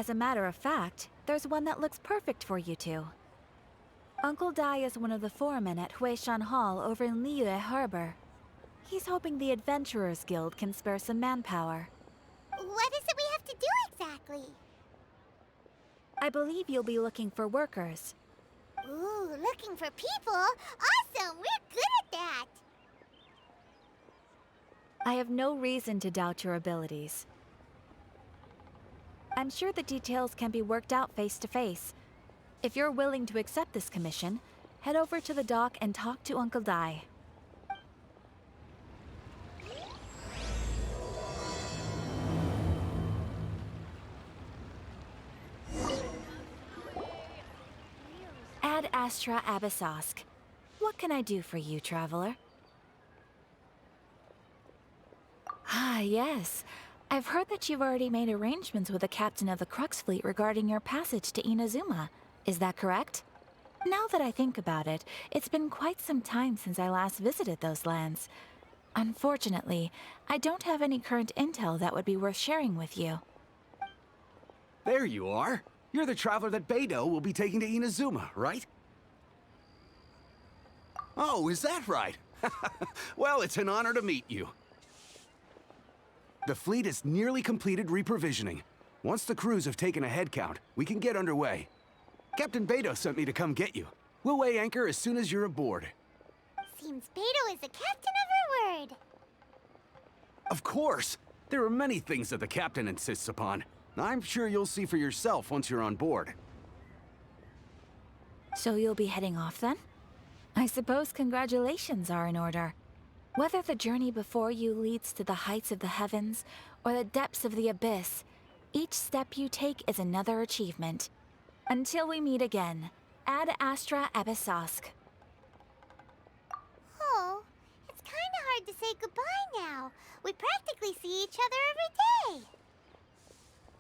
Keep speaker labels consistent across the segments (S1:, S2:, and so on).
S1: As a matter of fact, there's one that looks perfect for you two. Uncle Dai is one of the foremen at Huishan Hall over in Liyue Harbor. He's hoping the Adventurers Guild can spare some manpower.
S2: What is it we have to do exactly?
S1: I believe you'll be looking for workers.
S2: Ooh, looking for people? Awesome! We're good at that!
S1: I have no reason to doubt your abilities. I'm sure the details can be worked out face to face. If you're willing to accept this commission, head over to the dock and talk to Uncle Dai. Azhdaha Abyssosk. What can I do for you, traveler? Ah, yes. I've heard that you've already made arrangements with the captain of the Crux Fleet regarding your passage to Inazuma. Is that correct? Now that I think about it, it's been quite some time since I last visited those lands. Unfortunately, I don't have any current intel that would be worth sharing with you.
S3: There you are. You're the traveler that Beidou will be taking to Inazuma, right? Oh, is that right? Well, it's an honor to meet you. The fleet has nearly completed reprovisioning. Once the crews have taken a head count, we can get underway. Captain Beidou sent me to come get you. We'll weigh anchor as soon as you're aboard.
S2: Seems Beidou is the captain of her word.
S3: Of course! There are many things that the captain insists upon. I'm sure you'll see for yourself once you're on board.
S1: So you'll be heading off then? I suppose congratulations are in order. Whether the journey before you leads to the heights of the heavens or the depths of the abyss, each step you take is another achievement. Until we meet again, Azhdaha Abyssosk.
S2: Oh, it's kinda hard to say goodbye now. We practically see each other every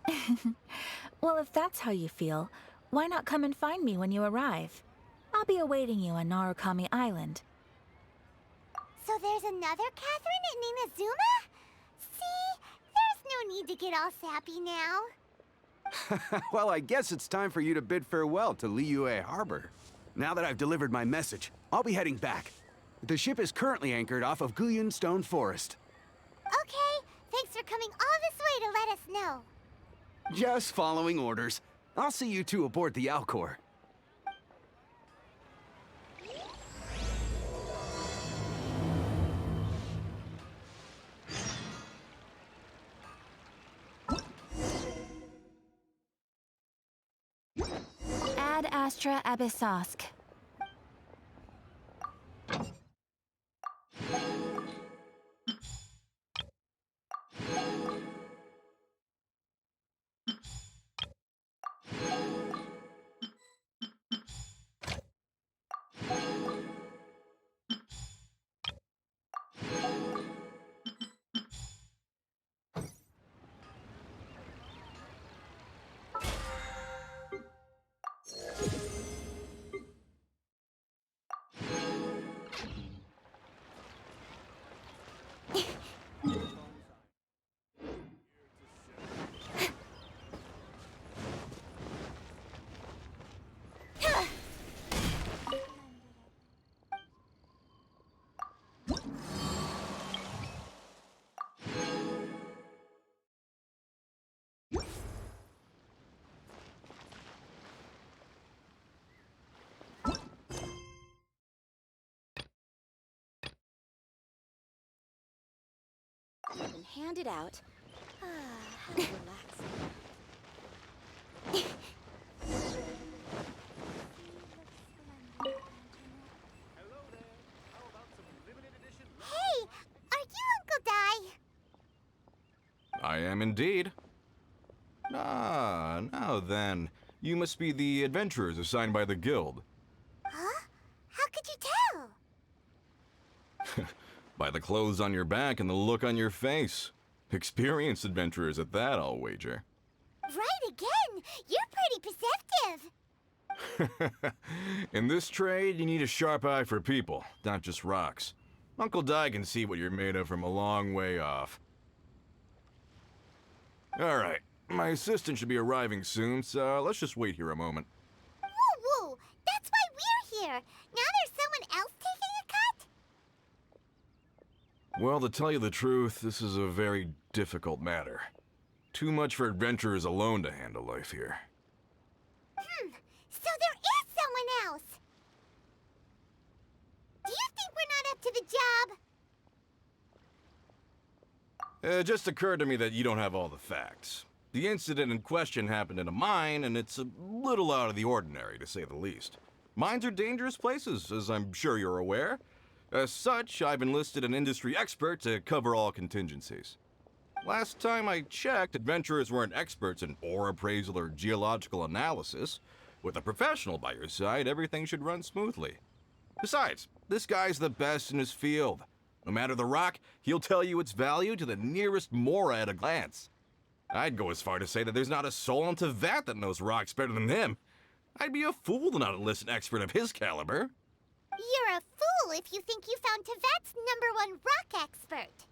S2: day.
S1: Well, if that's how you feel, why not come and find me when you arrive? I'll be awaiting you on Narukami Island.
S2: So there's another Catherine in Inazuma? See? There's no need to get all sappy now.
S3: Well, I guess it's time for you to bid farewell to Liyue Harbor. Now that I've delivered my message, I'll be heading back. The ship is currently anchored off of Guyun Stone Forest.
S2: Okay, thanks for coming all this way to let us know.
S3: Just following orders. I'll see you two aboard the Alcor.
S1: Azhdaha Abyssosk.
S4: And hand it out. How relaxing.
S2: Hey, are you Uncle Dai?
S5: I am indeed. Ah, now then. You must be the adventurers assigned by the guild.
S2: Huh? How could you tell?
S5: By the clothes on your back and the look on your face. Experienced adventurers at that, I'll wager.
S2: Right again! You're pretty perceptive!
S5: In this trade, you need a sharp eye for people, not just rocks. Uncle Dai can see what you're made of from a long way off. Alright, My assistant should be arriving soon, so let's just wait here a moment.
S2: Woo woo! That's why we're here! Now there's someone else taking a cut?
S5: Well, to tell you the truth, this is a very difficult matter. Too much for adventurers alone to handle life here.
S2: So there is someone else! Do you think we're not up to the job?
S5: It just occurred to me that you don't have all the facts. The incident in question happened in a mine, and it's a little out of the ordinary, to say the least. Mines are dangerous places, as I'm sure you're aware. As such, I've enlisted an industry expert to cover all contingencies. Last time I checked, adventurers weren't experts in ore appraisal or geological analysis. With a professional by your side, everything should run smoothly. Besides, this guy's the best in his field. No matter the rock, he'll tell you its value to the nearest mora at a glance. I'd go as far to say that there's not a soul on Tevat that knows rocks better than him. I'd be a fool to not enlist an expert of his caliber.
S2: You're a fool if you think you found Tevat's #1 rock expert.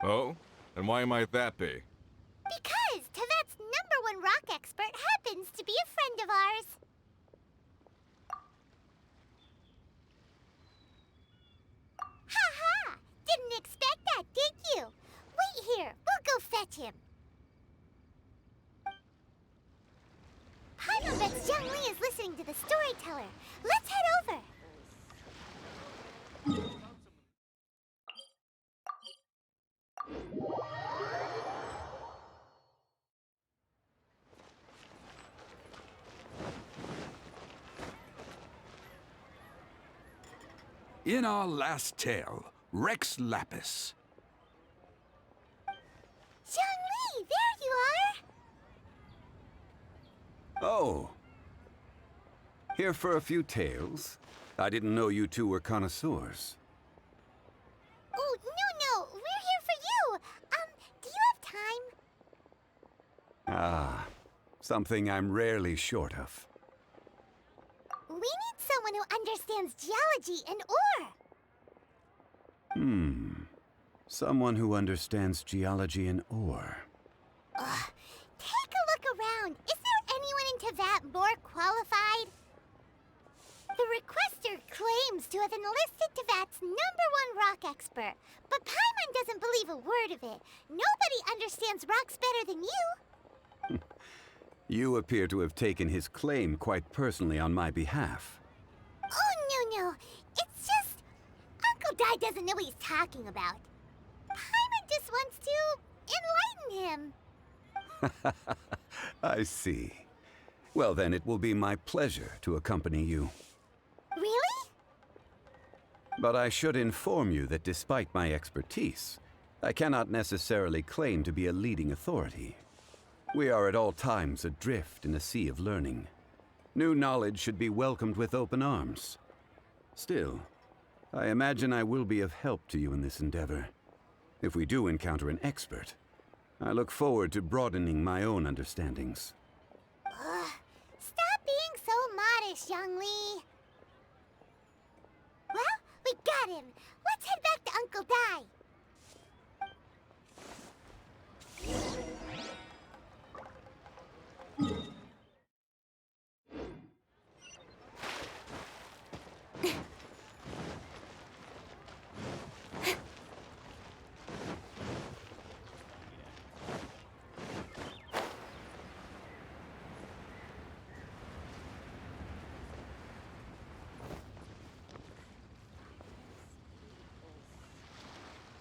S5: Oh? And why might that be?
S2: Because Tevat's #1 rock expert happens to be a friend of ours. Ha! Didn't expect that, did you? Wait here. We'll go fetch him. Paimon bets Zhongli is listening to the storyteller. Let's head over.
S6: In our last tale, Rex Lapis.
S2: Zhongli, there you are.
S3: Oh. Here for a few tales? I didn't know you two were connoisseurs.
S2: Oh, no, we're here for you. Do you have time?
S3: Ah, something I'm rarely short of.
S2: We need someone who understands geology and ore.
S3: Someone who understands geology and ore.
S2: Take a look around. Is there anyone in Tevat more qualified? The requester claims to have enlisted Tevat's #1 rock expert, but Paimon doesn't believe a word of it. Nobody understands rocks better than you.
S3: You appear to have taken his claim quite personally on my behalf.
S2: Oh, no. It's just... Uncle Dai doesn't know what he's talking about. Paimon just wants to enlighten him.
S3: I see. Well, then it will be my pleasure to accompany you.
S2: Really?
S3: But I should inform you that despite my expertise, I cannot necessarily claim to be a leading authority. We are at all times adrift in a sea of learning. New knowledge should be welcomed with open arms. Still, I imagine I will be of help to you in this endeavor. If we do encounter an expert, I look forward to broadening my own understandings.
S2: Stop being so modest, Zhongli. Well, we got him. Let's head back to Uncle Dai.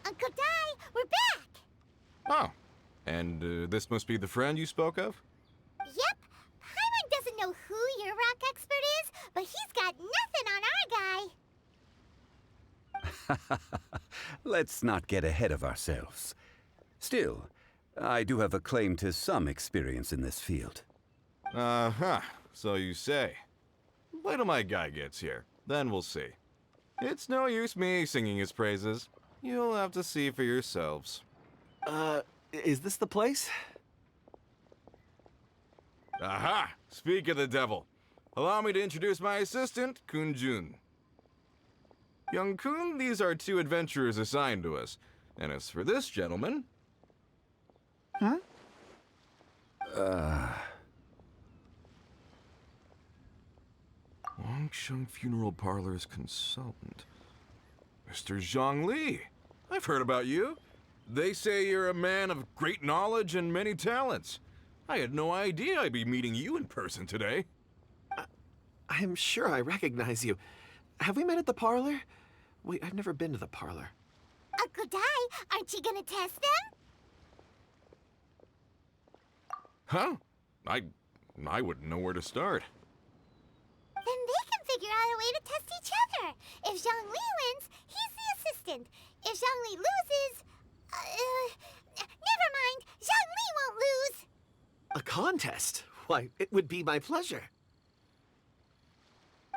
S2: Uncle Dai, we're back!
S5: Oh. And this must be the friend you spoke of?
S2: Yep. Paimon doesn't know who your rock expert is, but he's got nothing on our guy.
S3: Let's not get ahead of ourselves. Still, I do have a claim to some experience in this field.
S5: Uh-huh. So you say. Wait till my guy gets here. Then we'll see. It's no use me singing his praises. You'll have to see for yourselves.
S7: Is this the place?
S5: Aha! Speak of the devil. Allow me to introduce my assistant, Kun Jun. Young Kun, these are 2 adventurers assigned to us. And as for this gentleman...
S7: Huh?
S5: Longsheng Funeral Parlor's consultant. Mr. Zhongli. I've heard about you. They say you're a man of great knowledge and many talents. I had no idea I'd be meeting you in person today.
S7: I'm sure I recognize you. Have we met at the parlor? Wait, I've never been to the parlor.
S2: Uncle Dai, aren't you gonna test them?
S5: Huh? I wouldn't know where to start.
S2: Then they can figure out a way to test each other. If Zhongli wins, he's the assistant. If Zhongli loses... never mind. Zhongli won't lose.
S7: A contest? Why, it would be my pleasure.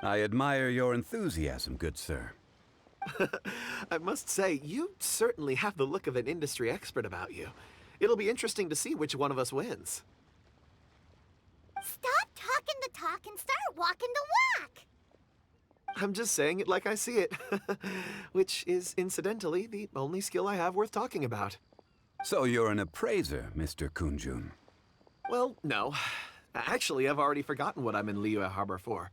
S3: I admire your enthusiasm, good sir.
S7: I must say, you certainly have the look of an industry expert about you. It'll be interesting to see which one of us wins.
S2: Stop talking the talk and start walking the walk.
S7: I'm just saying it like I see it, which is, incidentally, the only skill I have worth talking about.
S3: So you're an appraiser, Mr. Kunjun.
S7: Well, no. Actually, I've already forgotten what I'm in Liyue Harbor for.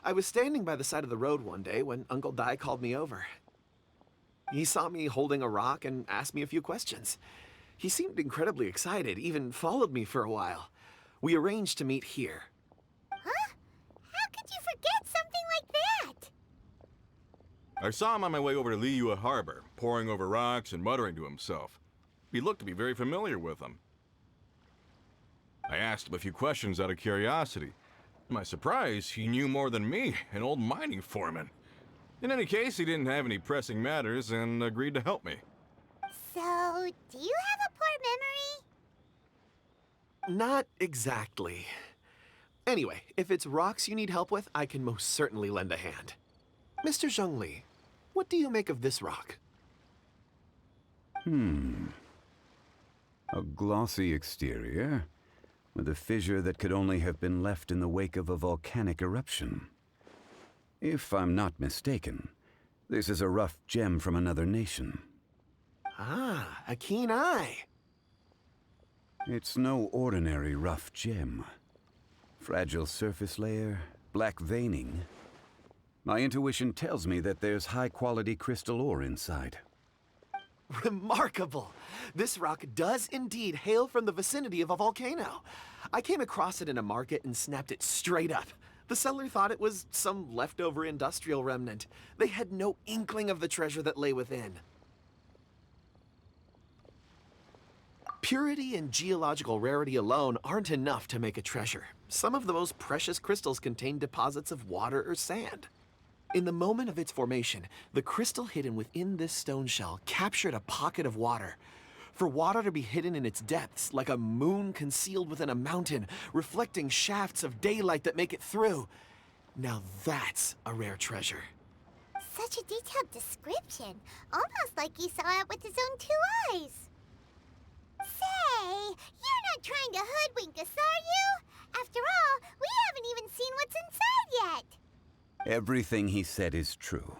S7: I was standing by the side of the road one day when Uncle Dai called me over. He saw me holding a rock and asked me a few questions. He seemed incredibly excited, even followed me for a while. We arranged to meet here.
S2: Huh? How could you forget something like that?
S5: I saw him on my way over to Liyue Harbor, poring over rocks and muttering to himself. He looked to be very familiar with them. I asked him a few questions out of curiosity. To my surprise, he knew more than me, an old mining foreman. In any case, he didn't have any pressing matters and agreed to help me.
S2: So, do you have a poor memory?
S7: Not exactly. Anyway, if it's rocks you need help with, I can most certainly lend a hand. Mr. Zhongli, what do you make of this rock?
S3: A glossy exterior, with a fissure that could only have been left in the wake of a volcanic eruption. If I'm not mistaken, this is a rough gem from another nation.
S7: Ah, a keen eye.
S3: It's no ordinary rough gem. Fragile surface layer, black veining. My intuition tells me that there's high-quality crystal ore inside.
S7: Remarkable! This rock does indeed hail from the vicinity of a volcano. I came across it in a market and snapped it straight up. The seller thought it was some leftover industrial remnant. They had no inkling of the treasure that lay within. Purity and geological rarity alone aren't enough to make a treasure. Some of the most precious crystals contain deposits of water or sand. In the moment of its formation, the crystal hidden within this stone shell captured a pocket of water. For water to be hidden in its depths, like a moon concealed within a mountain, reflecting shafts of daylight that make it through. Now that's a rare treasure.
S2: Such a detailed description. Almost like he saw it with his own 2 eyes. Say, you're not trying to hoodwink us, are you? After all, we haven't even seen what's inside yet.
S3: Everything he said is true.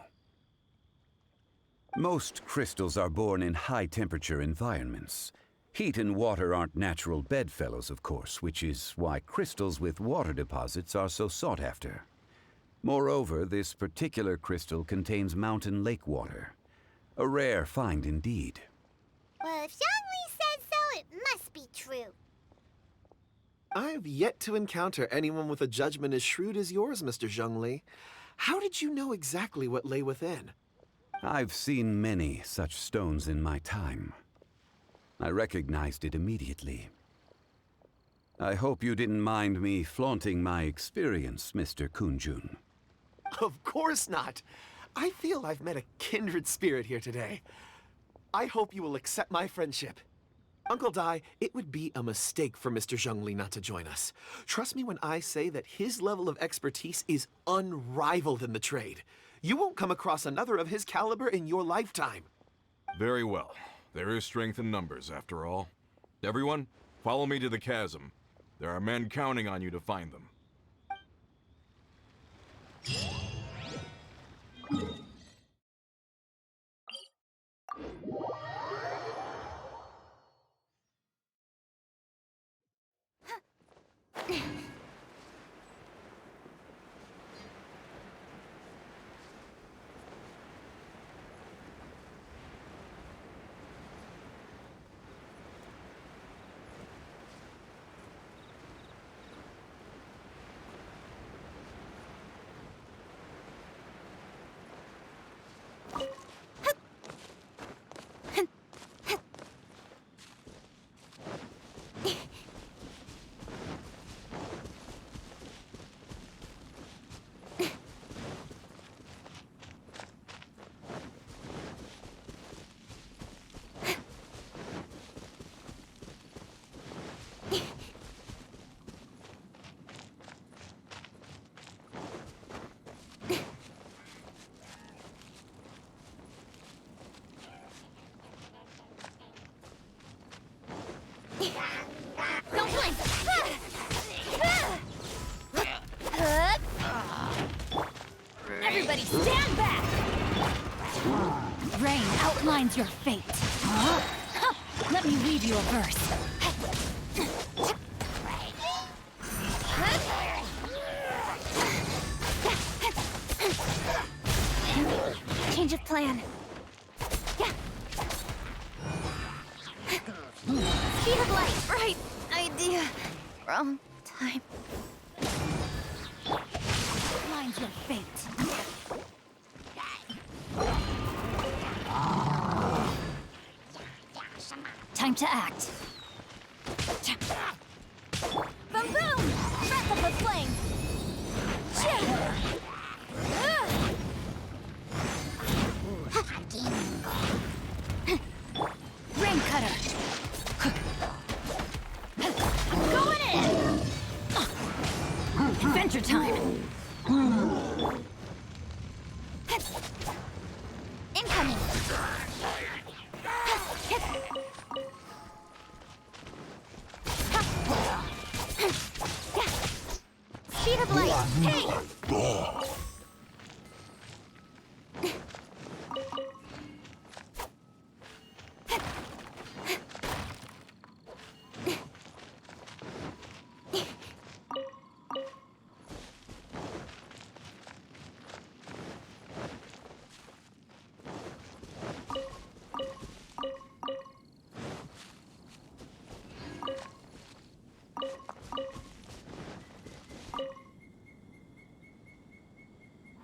S3: Most crystals are born in high-temperature environments. Heat and water aren't natural bedfellows, of course, which is why crystals with water deposits are so sought after. Moreover, this particular crystal contains mountain lake water. A rare find indeed.
S2: Well, if Zhongli says so, it must be true.
S7: I've yet to encounter anyone with a judgment as shrewd as yours, Mr. Zhongli. How did you know exactly what lay within?
S3: I've seen many such stones in my time. I recognized it immediately. I hope you didn't mind me flaunting my experience, Mr. Kunjun.
S7: Of course not. I feel I've met a kindred spirit here today. I hope you will accept my friendship. Uncle Dai, it would be a mistake for Mr. Zhongli not to join us. Trust me when I say that his level of expertise is unrivaled in the trade. You won't come across another of his caliber in your lifetime.
S5: Very well. There is strength in numbers, after all. Everyone, follow me to the chasm. There are men counting on you to find them.
S1: Everybody stand back! Rain outlines your fate. Let me read you a verse. Change of plan. Speed of light. Right idea. Wrong time. Outlines your fate. Time to act. Boom boom! Breath of the flame! Rain cutter! Going in! Adventure time! Incoming! Speed of light! Hey!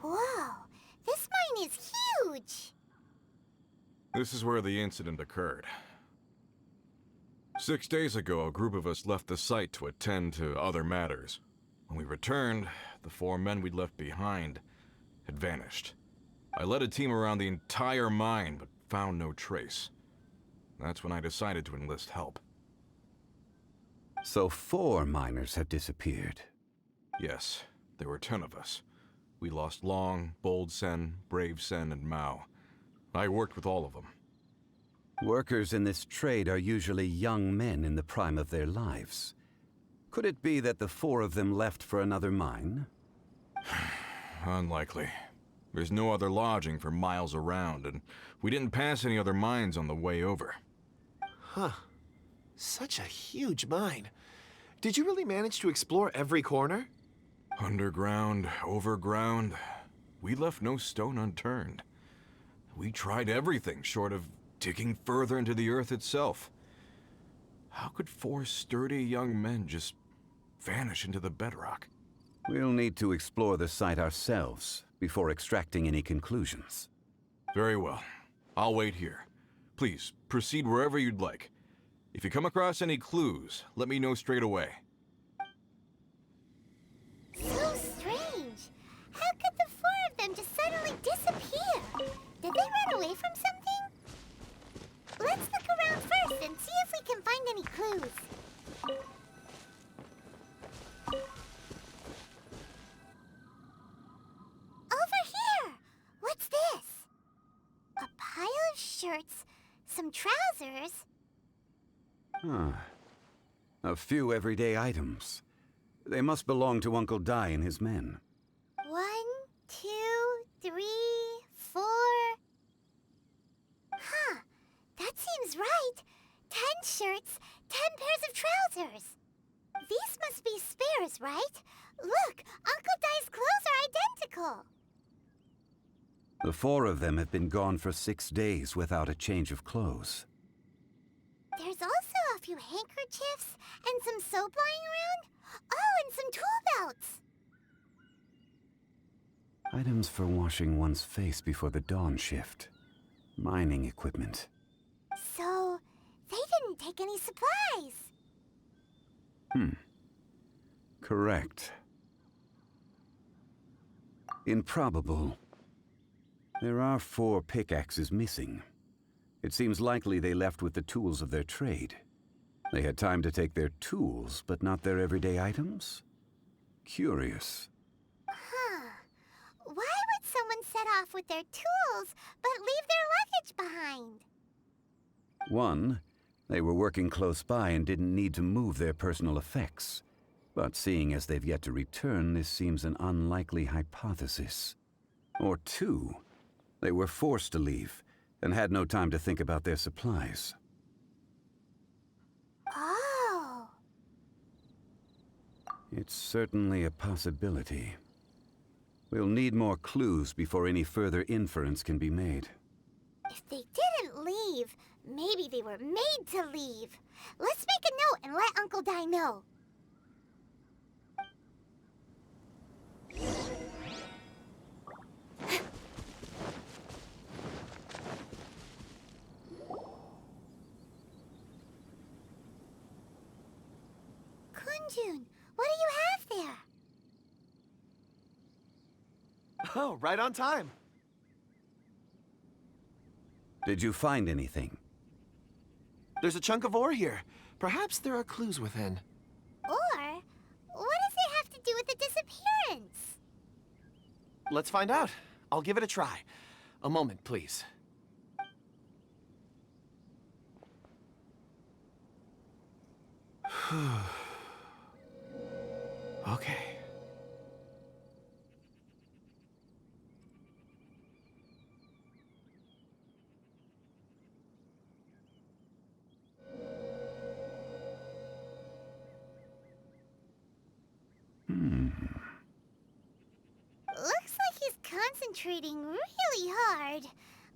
S1: Whoa, this mine is huge!
S5: This is where the incident occurred. 6 days ago, a group of us left the site to attend to other matters. When we returned, the 4 men we'd left behind had vanished. I led a team around the entire mine, but found no trace. That's when I decided to enlist help.
S3: So 4 miners have disappeared.
S5: Yes, there were 10 of us. We lost Long, Bold Sen, Brave Sen, and Mao. I worked with all of them.
S3: Workers in this trade are usually young men in the prime of their lives. Could it be that the 4 of them left for another mine?
S5: Unlikely. There's no other lodging for miles around, and we didn't pass any other mines on the way over.
S7: Huh. Such a huge mine. Did you really manage to explore every corner?
S5: Underground, overground, we left no stone unturned. We tried everything short of digging further into the earth itself. How could 4 sturdy young men just vanish into the bedrock?
S3: We'll need to explore the site ourselves before extracting any conclusions.
S5: Very well. I'll wait here. Please, proceed wherever you'd like. If you come across any clues, let me know straight away.
S2: So strange. How could the 4 of them just suddenly disappear? Did they run away from something? Let's look around first and see if we can find any clues. Over here! What's this? A pile of shirts, some trousers.
S3: Huh. A few everyday items. They must belong to Uncle Dai and his men.
S2: 1, 2, 3, 4. Huh. That seems right. 10 shirts, 10 pairs of trousers. These must be spares, right? Look, Uncle Dai's clothes are identical.
S3: The 4 of them have been gone for 6 days without a change of clothes.
S2: There's also a few handkerchiefs and some soap lying around. Oh, and some tool belts.
S3: Items for washing one's face before the dawn shift. Mining equipment.
S2: So, they didn't take any supplies.
S3: Correct. Improbable. There are 4 pickaxes missing. It seems likely they left with the tools of their trade. They had time to take their tools, but not their everyday items? Curious.
S2: Huh. Why would someone set off with their tools, but leave their luggage behind?
S3: 1, they were working close by and didn't need to move their personal effects. But seeing as they've yet to return, this seems an unlikely hypothesis. Or two. They were forced to leave and had no time to think about their supplies.
S2: Oh.
S3: It's certainly a possibility. We'll need more clues before any further inference can be made.
S2: If they didn't leave, maybe they were made to leave. Let's make a note and let Uncle Dai know. Kunjun, what do you have there?
S7: Oh, right on time.
S3: Did you find anything?
S7: There's a chunk of ore here. Perhaps there are clues within.
S2: Or, what does it have to do with the disappearance?
S7: Let's find out. I'll give it a try. A moment, please. Okay.
S2: Looks like he's concentrating really hard.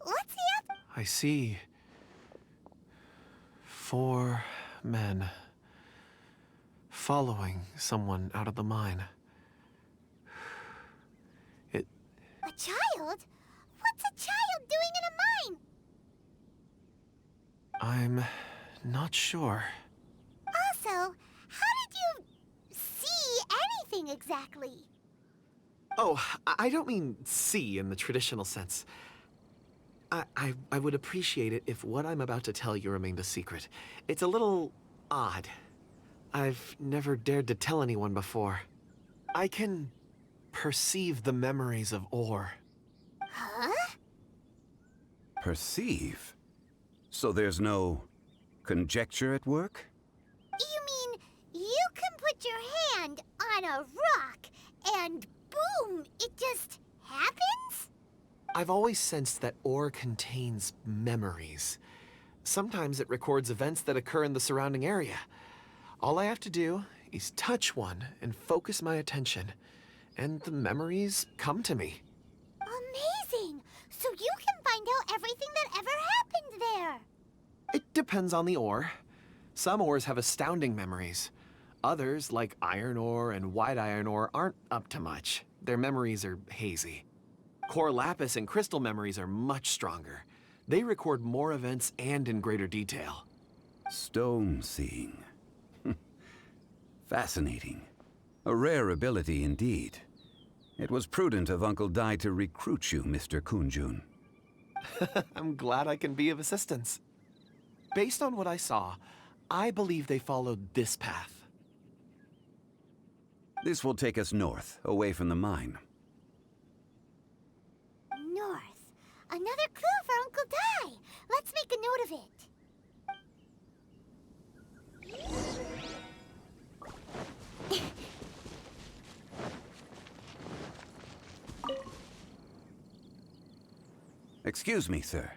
S2: What's the other?
S7: I see 4 men following someone out of the mine.
S2: A child? What's a child doing in a mine?
S7: I'm not sure.
S2: Also, how did you see anything exactly?
S7: Oh, I don't mean see in the traditional sense. I would appreciate it if what I'm about to tell you remained a secret. It's a little odd. I've never dared to tell anyone before. I can perceive the memories of ore.
S2: Huh?
S3: Perceive? So there's no conjecture at work?
S2: You mean you can put your hand on a rock and boom, it just happens?
S7: I've always sensed that ore contains memories. Sometimes it records events that occur in the surrounding area. All I have to do is touch one and focus my attention, and the memories come to me.
S2: Amazing! So you can find out everything that ever happened there.
S7: It depends on the ore. Some ores have astounding memories. Others, like iron ore and white iron ore, aren't up to much. Their memories are hazy. Core lapis and crystal memories are much stronger. They record more events and in greater detail.
S3: Stone seeing. Fascinating. A rare ability indeed. It was prudent of Uncle Dai to recruit you, Mr. Kunjun.
S7: I'm glad I can be of assistance. Based on what I saw, I believe they followed this path.
S3: This will take us north, away from the mine.
S2: North. Another clue for Uncle Dai. Let's make a note of it.
S3: Excuse me, sir.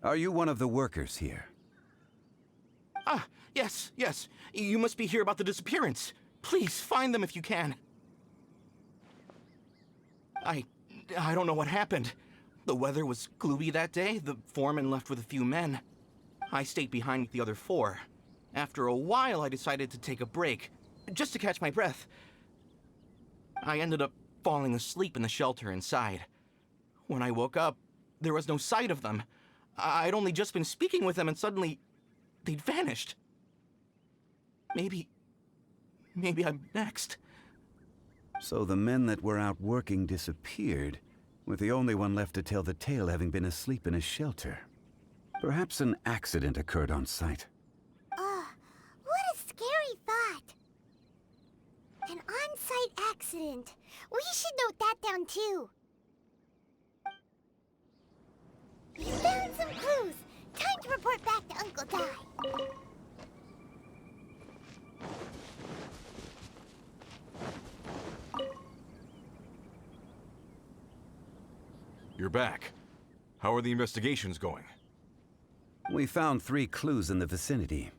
S3: Are you one of the workers here?
S8: Ah, yes. You must be here about the disappearance. Please, find them if you can. I don't know what happened. The weather was gloomy that day. The foreman left with a few men. I stayed behind with the other 4. After a while, I decided to take a break, just to catch my breath. I ended up falling asleep in the shelter inside. When I woke up, there was no sight of them. I'd only just been speaking with them and suddenly they'd vanished. Maybe I'm next.
S3: So the men that were out working disappeared, with the only one left to tell the tale having been asleep in a shelter. Perhaps an accident occurred on site.
S2: What a scary thought. An on-site accident. We should note that down too. We found some clues. Time to report back to Uncle Dai.
S5: You're back. How are the investigations going?
S3: We found 3 clues in the vicinity.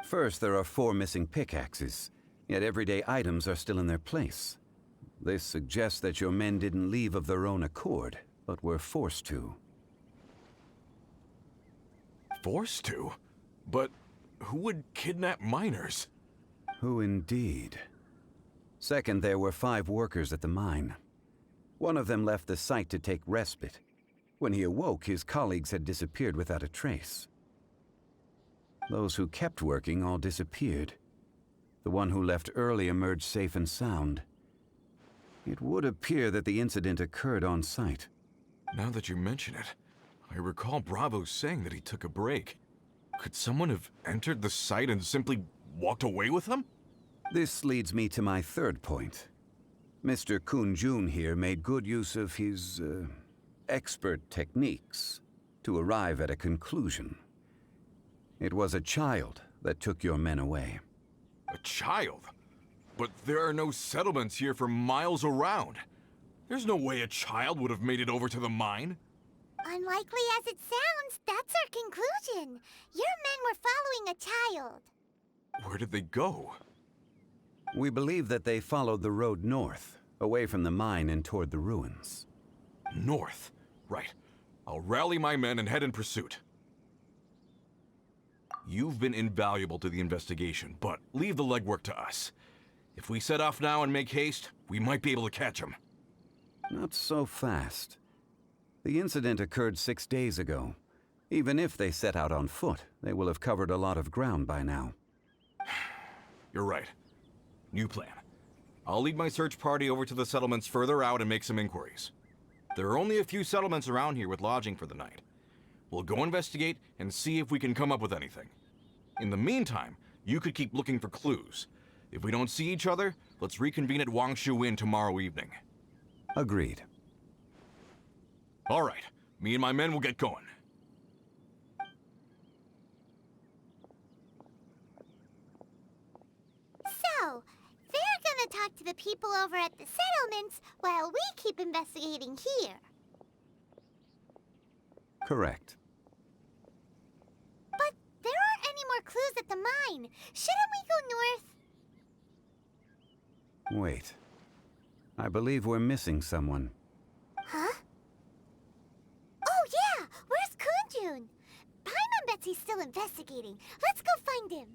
S3: First, there are 4 missing pickaxes, yet everyday items are still in their place. This suggests that your men didn't leave of their own accord, but were forced to.
S5: Forced to? But who would kidnap miners?
S3: Who indeed? Second, there were 5 workers at the mine. One of them left the site to take respite. When he awoke, his colleagues had disappeared without a trace. Those who kept working all disappeared. The one who left early emerged safe and sound. It would appear that the incident occurred on site.
S5: Now that you mention it, I recall Bravo saying that he took a break. Could someone have entered the site and simply walked away with him?
S3: This leads me to my third point. Mr. Kun-jun here made good use of his, expert techniques to arrive at a conclusion. It was a child that took your men away.
S5: A child? But there are no settlements here for miles around. There's no way a child would have made it over to the mine.
S2: Unlikely as it sounds, that's our conclusion. Your men were following a child.
S5: Where did they go?
S3: We believe that they followed the road north, away from the mine and toward the ruins.
S5: North? Right. I'll rally my men and head in pursuit. You've been invaluable to the investigation, but leave the legwork to us. If we set off now and make haste, we might be able to catch them.
S3: Not so fast. The incident occurred 6 days ago. Even if they set out on foot, they will have covered a lot of ground by now.
S5: You're right. New plan. I'll lead my search party over to the settlements further out and make some inquiries. There are only a few settlements around here with lodging for the night. We'll go investigate and see if we can come up with anything. In the meantime, you could keep looking for clues. If we don't see each other, let's reconvene at Wangshu Inn tomorrow evening.
S3: Agreed.
S5: All right. Me and my men will get going.
S2: So, they're gonna talk to the people over at the settlements while we keep investigating here.
S3: Correct.
S2: But there aren't any more clues at the mine. Shouldn't we go north?
S3: Wait. I believe we're missing someone.
S2: Huh? Oh yeah! Where's Kun-jun? Paimon bets he's still investigating. Let's go find him.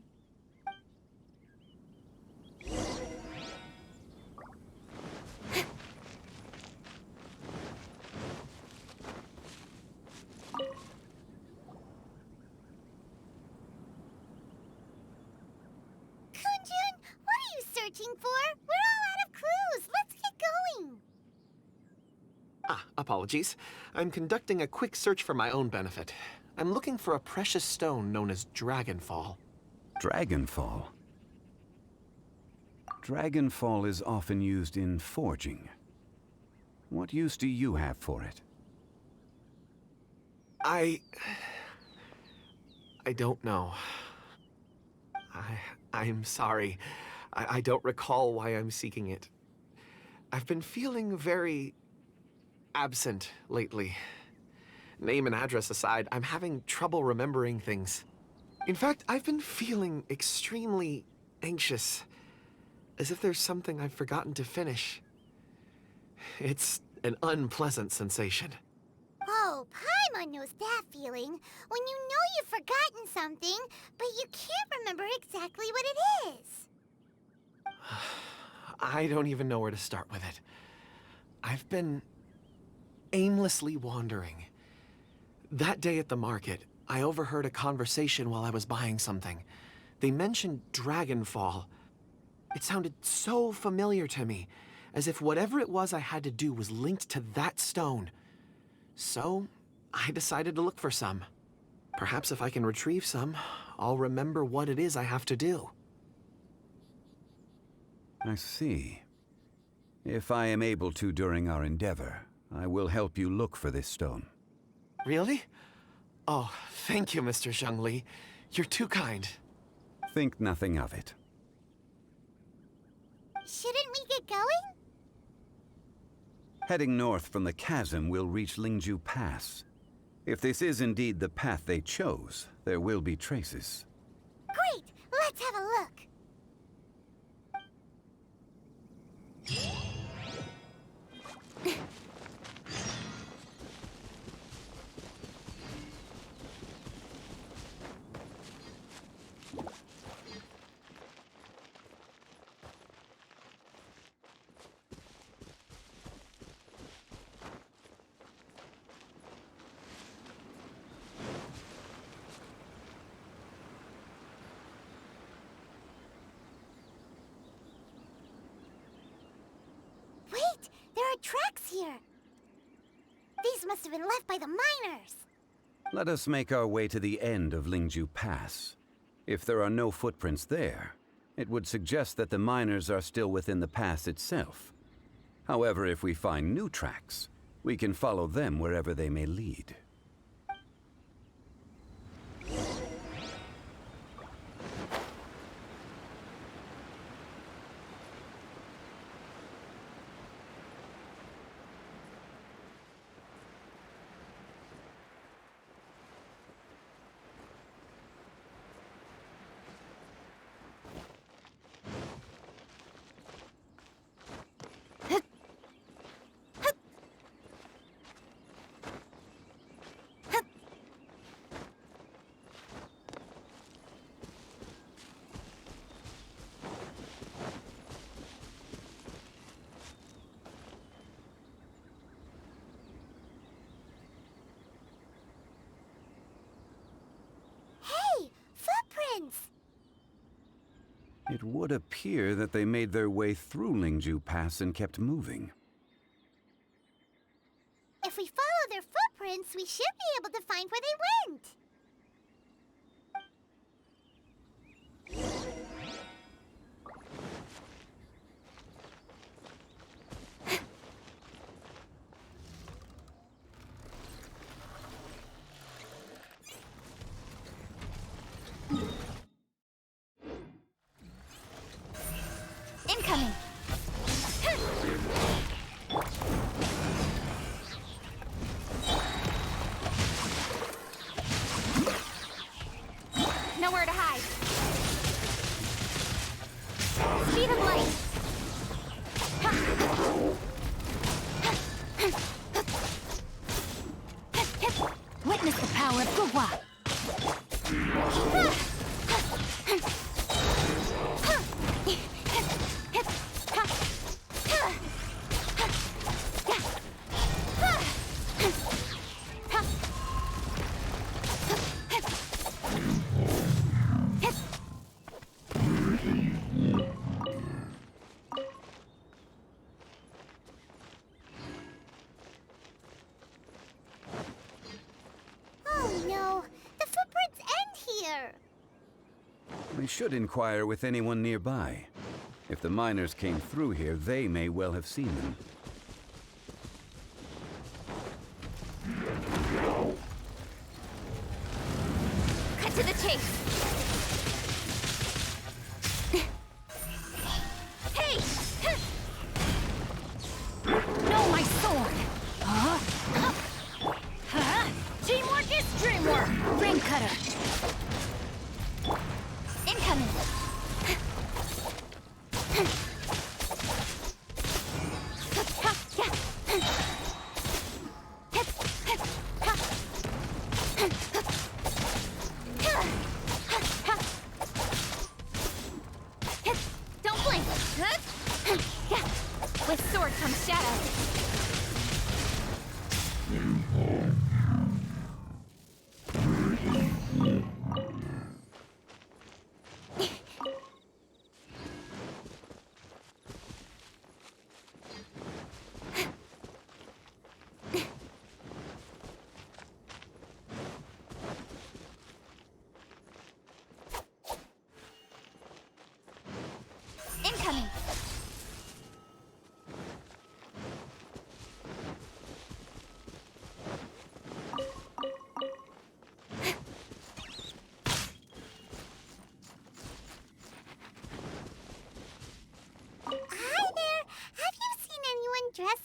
S2: Kun-jun, what are you searching for? We're all out of clues. Let's get going.
S7: Apologies. I'm conducting a quick search for my own benefit. I'm looking for a precious stone known as Dragonfall.
S3: Dragonfall? Dragonfall is often used in forging. What use do you have for it?
S7: I don't know. I'm sorry. I don't recall why I'm seeking it. I've been feeling very absent lately. Name and address aside, I'm having trouble remembering things. In fact, I've been feeling extremely anxious, as if there's something I've forgotten to finish. It's an unpleasant sensation.
S2: Oh, Paimon knows that feeling. When you know you've forgotten something, but you can't remember exactly what it is.
S7: I don't even know where to start with it. I've been aimlessly wandering. That day at the market, I overheard a conversation while I was buying something. They mentioned Dragonfall. It sounded so familiar to me, as if whatever it was I had to do was linked to that stone. So, I decided to look for some. Perhaps if I can retrieve some, I'll remember what it is I have to do.
S3: I see. If I am able to during our endeavor, I will help you look for this stone.
S7: Really? Oh, thank you, Mr. Zhongli. You're too kind.
S3: Think nothing of it.
S2: Shouldn't we get going?
S3: Heading north from the chasm, we'll reach Lingju Pass. If this is indeed the path they chose, there will be traces.
S2: Great! Let's have a look. Wait! There are tracks here! These must have been left by the miners!
S3: Let us make our way to the end of Lingju Pass. If there are no footprints there, it would suggest that the miners are still within the pass itself. However, if we find new tracks, we can follow them wherever they may lead. It would appear that they made their way through Lingju Pass and kept moving.
S2: If we follow their footprints, we should be able to find where they went. Incoming! Nowhere to hide. Speed of light. Witness the power of Gugwa.
S3: We should inquire with anyone nearby. If the miners came through here, they may well have seen them.
S2: Cut to the chase! Hey! No, my sword! Teamwork is dreamwork! Ring cutter! Incoming!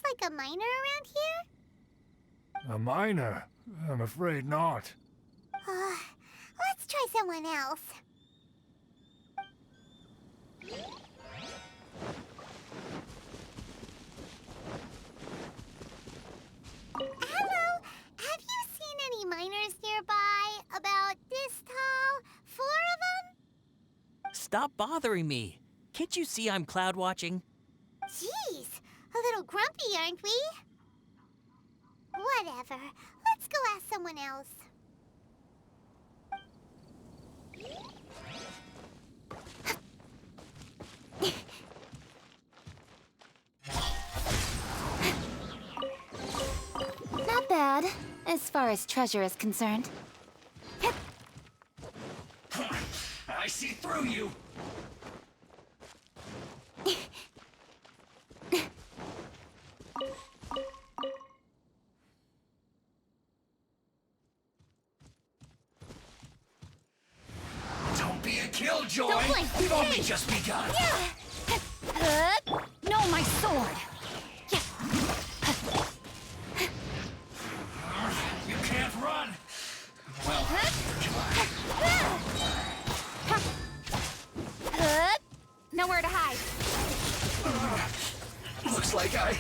S2: like a miner around here?
S9: A miner? I'm afraid not.
S2: Let's try someone else. Hello, have you seen any miners nearby? About this tall? 4 of them?
S10: Stop bothering me. Can't you see I'm cloud watching?
S2: Jeez, a little grumpy, aren't we? Whatever. Let's go ask someone else.
S1: Not bad, as far as treasure is concerned.
S9: I see through you! Don't be a killjoy!
S1: Don't blink.
S9: We've only just begun!
S1: No, my sword!
S9: You can't run! Well,
S1: Nowhere to hide.
S9: looks like I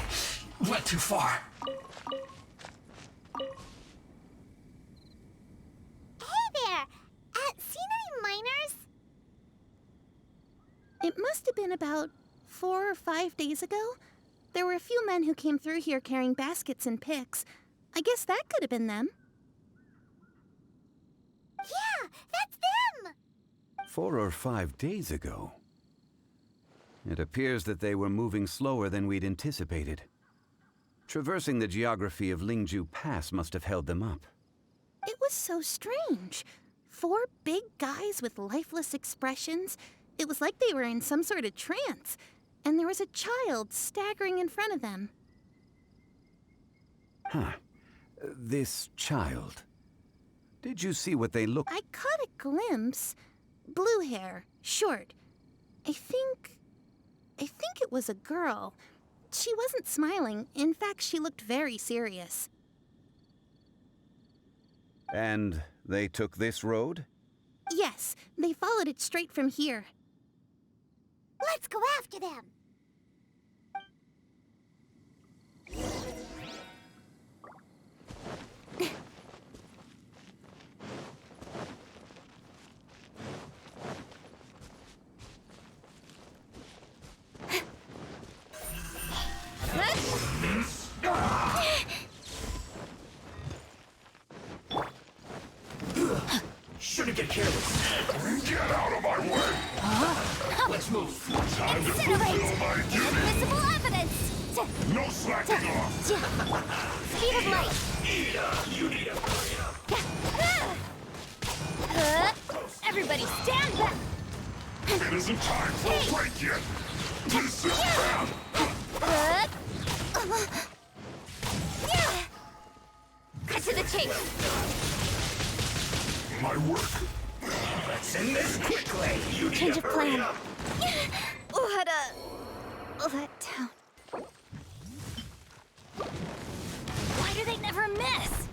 S9: went too far.
S2: Hey there! Seen any miners?
S11: It must have been about 4 or 5 days ago. There were a few men who came through here carrying baskets and picks. I guess that could have been them.
S2: Yeah, that's them!
S3: 4 or 5 days ago. It appears that they were moving slower than we'd anticipated. Traversing the geography of Lingju Pass must have held them up.
S11: It was so strange. 4 big guys with lifeless expressions. It was like they were in some sort of trance. And there was a child staggering in front of them.
S3: Huh. This child. Did you see what they looked?
S11: I caught a glimpse. Blue hair, short. I think it was a girl. She wasn't smiling. In fact, she looked very serious.
S3: And they took this road?
S11: Yes, they followed it straight from here.
S2: Let's go after them!
S9: Shouldn't get careless. Get out of my way! Let's move. Time to fulfill my duty.
S2: Invisible evidence!
S9: No slacking off.
S2: Speed of light!
S9: You need a hurry up.
S1: Everybody stand back!
S9: It isn't time for a break yet. This is bad.
S1: Cut to the chase!
S9: My work. Let's end this quickly. You need
S1: Change
S9: to
S1: of
S9: hurry
S1: plan.
S9: up.
S1: What a letdown. Why do they never miss?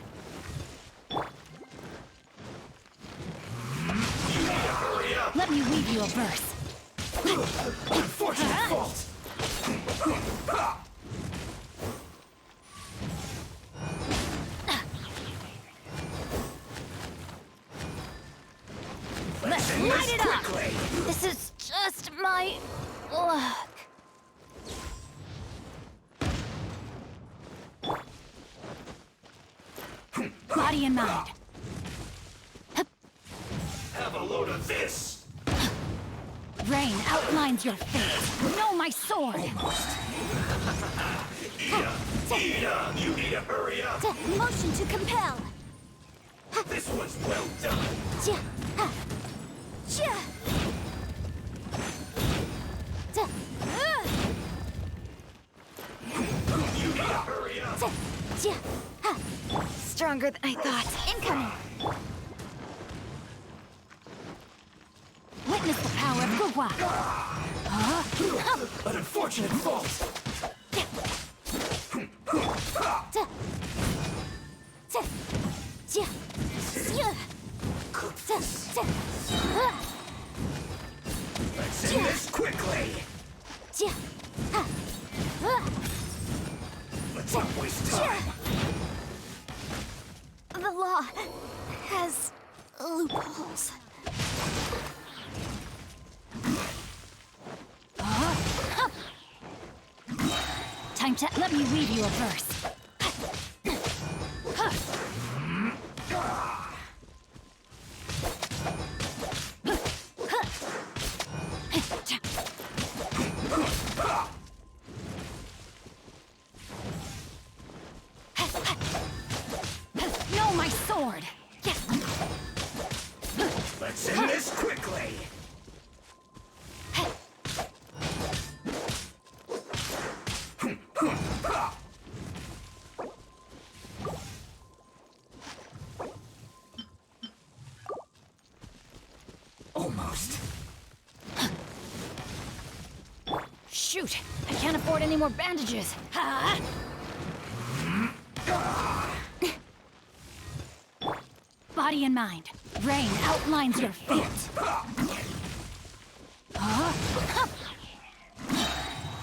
S1: Let me weave you a verse.
S9: Unfortunate fault.
S1: Let's light it up! This is just my luck. Body and mind.
S9: Have a load of this.
S1: Rain outlines your fate. Know my sword.
S9: Ida, you need to hurry up.
S2: Motion to compel!
S9: This was well done. You need to hurry up.
S1: Stronger than I thought. Incoming. Witness the power of Gugwa.
S9: An unfortunate fault. Let's end this quickly. Let's not waste time.
S1: The law has loopholes. Time to let me read you a verse. No, my sword!
S9: Let's end this quickly. Almost.
S1: Shoot! I can't afford any more bandages. Body and mind. Rain outlines your fate.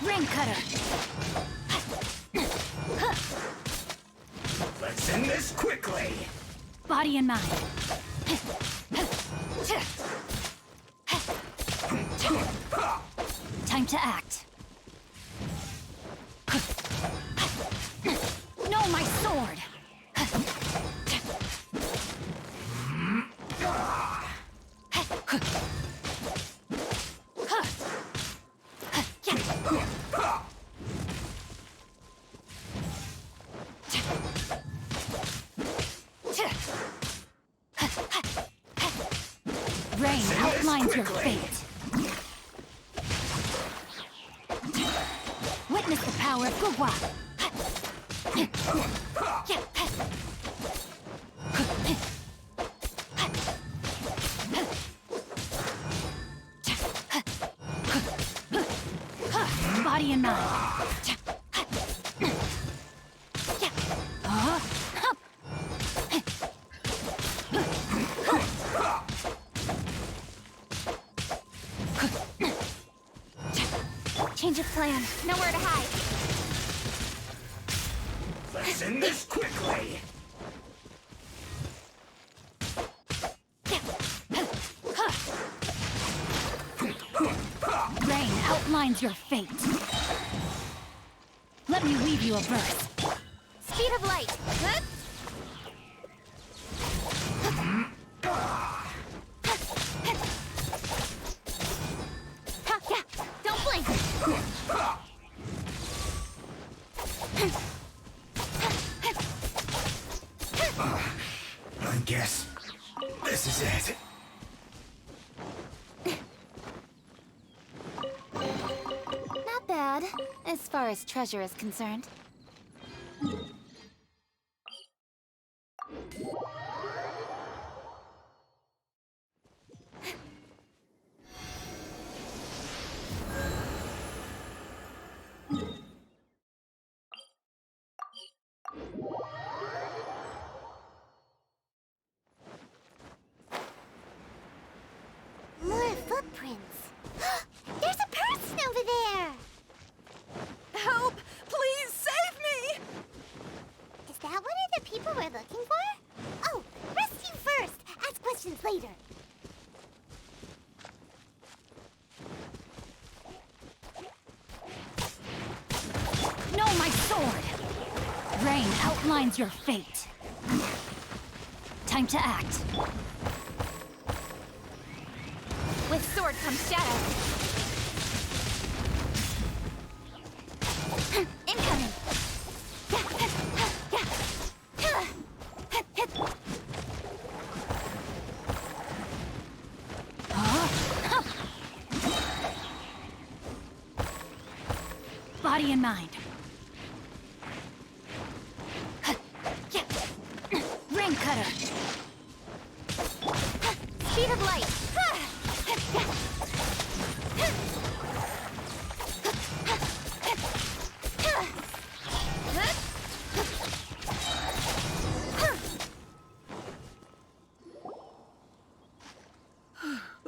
S1: Rain cutter.
S9: Let's end this quickly.
S1: Body and mind. Time to act. No, my sword! Rain outlines your fate. Witness the power of Gugwa. Body and mind. Change of plan. Nowhere to hide.
S9: Let's end this quickly.
S1: Rain outlines your fate. Let me weave you a verse. Speed of light. Don't blink.
S9: I guess this is it.
S1: Not bad, as far as treasure is concerned.
S2: More footprints. There's a person over there.
S11: Help! Please save me!
S2: Is that one of the people we're looking for? Oh, rescue first. Ask questions later.
S1: No, my sword! Rain outlines your fate. Time to act. With sword comes shadow. Incoming! Body and mind. Ring cutter. Speed of light.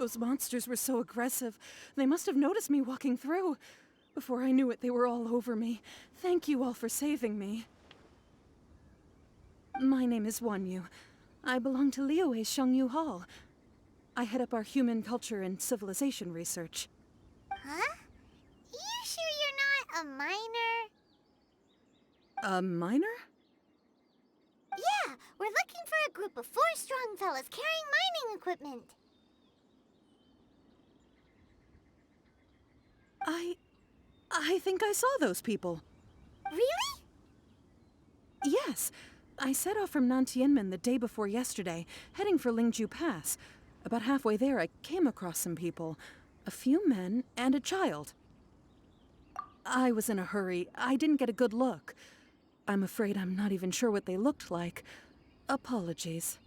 S12: Those monsters were so aggressive. They must have noticed me walking through. Before I knew it, they were all over me. Thank you all for saving me. My name is Wanyu. I belong to Liyue's Shengyu Hall. I head up our human culture and civilization research.
S2: Huh? You sure you're not a miner?
S12: A miner?
S2: Yeah, we're looking for a group of 4 strong fellas carrying mining equipment.
S12: I think I saw those people.
S2: Really?
S12: Yes. I set off from Nantianmen the day before yesterday, heading for Lingju Pass. About halfway there, I came across some people. A few men and a child. I was in a hurry. I didn't get a good look. I'm afraid I'm not even sure what they looked like. Apologies.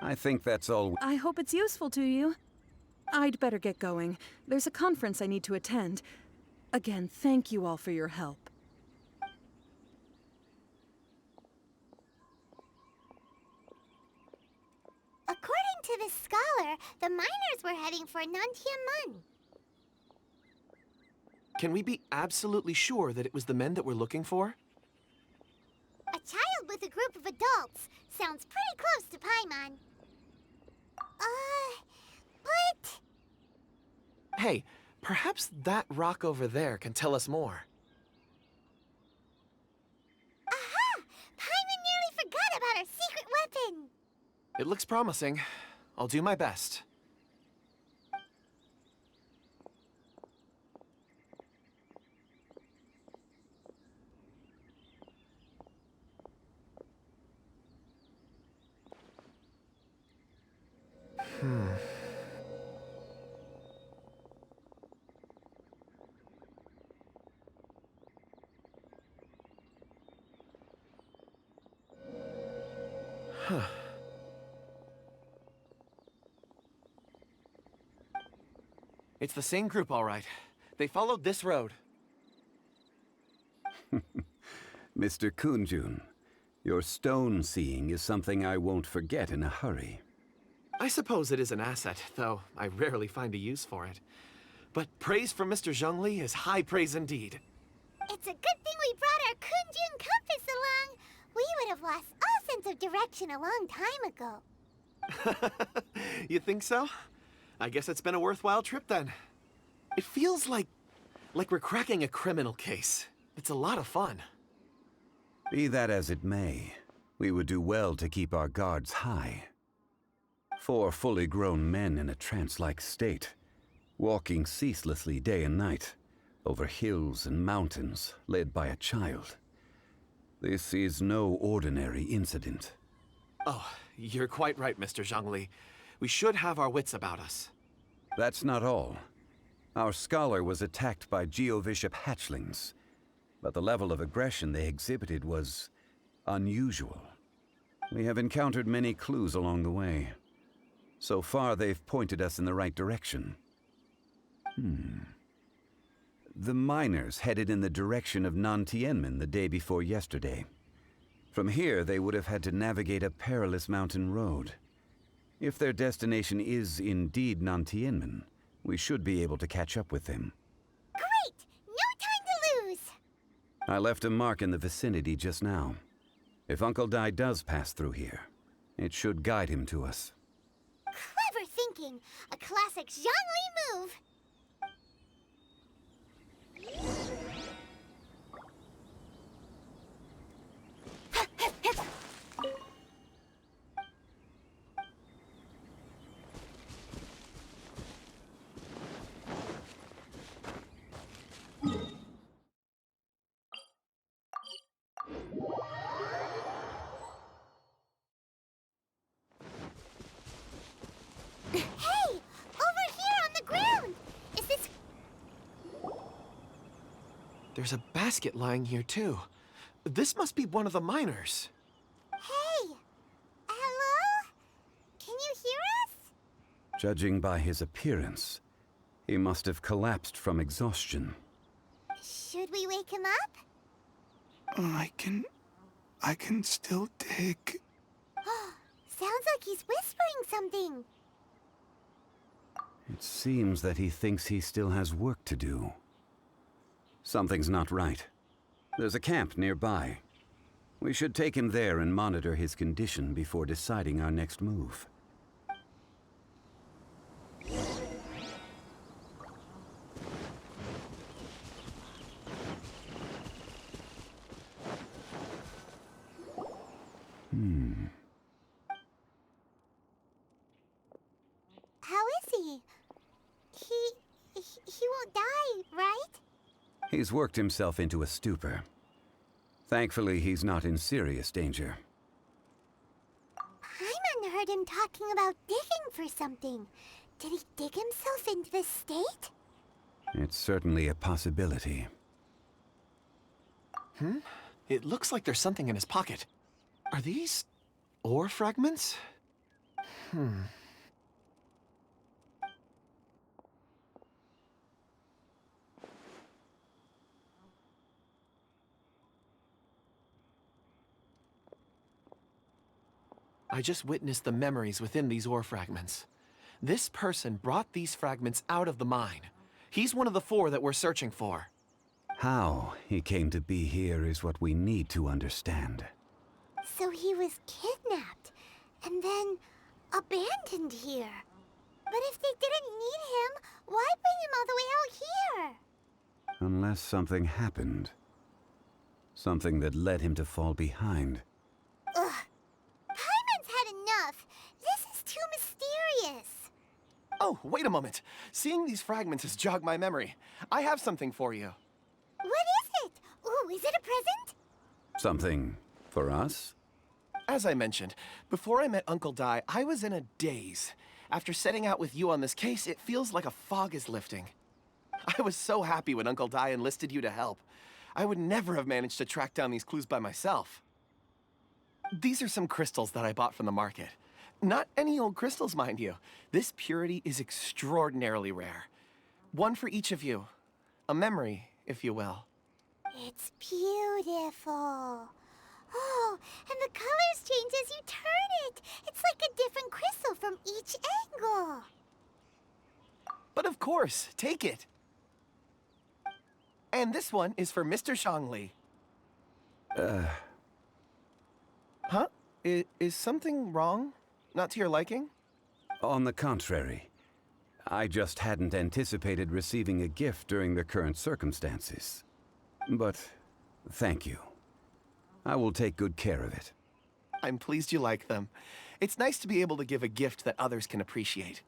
S3: I think that's all.
S12: I hope it's useful to you. I'd better get going. There's a conference I need to attend. Again, thank you all for your help.
S2: According to this scholar, the miners were heading for Nantianmen.
S7: Can we be absolutely sure that it was the men that we're looking for?
S2: A child with a group of adults sounds pretty close to Paimon. But...
S7: Hey, perhaps that rock over there can tell us more.
S2: Aha! Paimon nearly forgot about our secret weapon!
S7: It looks promising. I'll do my best. It's the same group, all right. They followed this road.
S3: Mr. Kunjun, your stone seeing is something I won't forget in a hurry.
S7: I suppose it is an asset, though I rarely find a use for it. But praise from Mr. Zhongli is high praise indeed.
S2: It's a good thing we brought our Kunjun compass along. We would have lost all sense of direction a long time ago.
S7: You think so? I guess it's been a worthwhile trip then. It feels like we're cracking a criminal case. It's a lot of fun.
S3: Be that as it may, we would do well to keep our guards high. 4 fully grown men in a trance-like state, walking ceaselessly day and night, over hills and mountains, led by a child. This is no ordinary incident.
S7: Oh, you're quite right, Mr. Zhongli. We should have our wits about us.
S3: That's not all. Our scholar was attacked by Geovishap hatchlings, but the level of aggression they exhibited was unusual. We have encountered many clues along the way. So far, they've pointed us in the right direction. The miners headed in the direction of Nantianmen the day before yesterday. From here, they would have had to navigate a perilous mountain road. If their destination is indeed Nantianmen, we should be able to catch up with them.
S2: Great! No time to lose!
S3: I left a mark in the vicinity just now. If Uncle Dai does pass through here, it should guide him to us.
S2: Clever thinking! A classic Zhongli move! Hey! Over here on the ground! Is this...
S7: There's a basket lying here, too. This must be one of the miners.
S2: Hey! Hello? Can you hear us?
S3: Judging by his appearance, he must have collapsed from exhaustion.
S2: Should we wake him up?
S6: I can still dig.
S2: Sounds like he's whispering something.
S3: It seems that he thinks he still has work to do. Something's not right. There's a camp nearby. We should take him there and monitor his condition before deciding our next move.
S2: How is he? He won't die, right?
S3: He's worked himself into a stupor. Thankfully, he's not in serious danger.
S2: Paimon heard him talking about digging for something. Did he dig himself into this state?
S3: It's certainly a possibility.
S7: It looks like there's something in his pocket. Are these ore fragments? I just witnessed the memories within these ore fragments. This person brought these fragments out of the mine. He's one of the 4 that we're searching for.
S3: How he came to be here is what we need to understand.
S2: So he was kidnapped and then abandoned here. But if they didn't need him, why bring him all the way out here?
S3: Unless something happened. Something that led him to fall behind.
S2: Ugh. Paimon's had enough. This is too mysterious.
S7: Oh, wait a moment. Seeing these fragments has jogged my memory. I have something for you.
S2: What is it? Ooh, is it a present?
S3: Something for us?
S7: As I mentioned, before I met Uncle Dai, I was in a daze. After setting out with you on this case, it feels like a fog is lifting. I was so happy when Uncle Dai enlisted you to help. I would never have managed to track down these clues by myself. These are some crystals that I bought from the market. Not any old crystals, mind you. This purity is extraordinarily rare. One for each of you. A memory, if you will.
S2: It's beautiful. Oh, and the colors change as you turn it. It's like a different crystal from each angle.
S7: But of course, take it. And this one is for Mr. Zhongli. Huh? Is something wrong? Not to your liking?
S3: On the contrary. I just hadn't anticipated receiving a gift during the current circumstances. But thank you. I will take good care of it.
S7: I'm pleased you like them. It's nice to be able to give a gift that others can appreciate.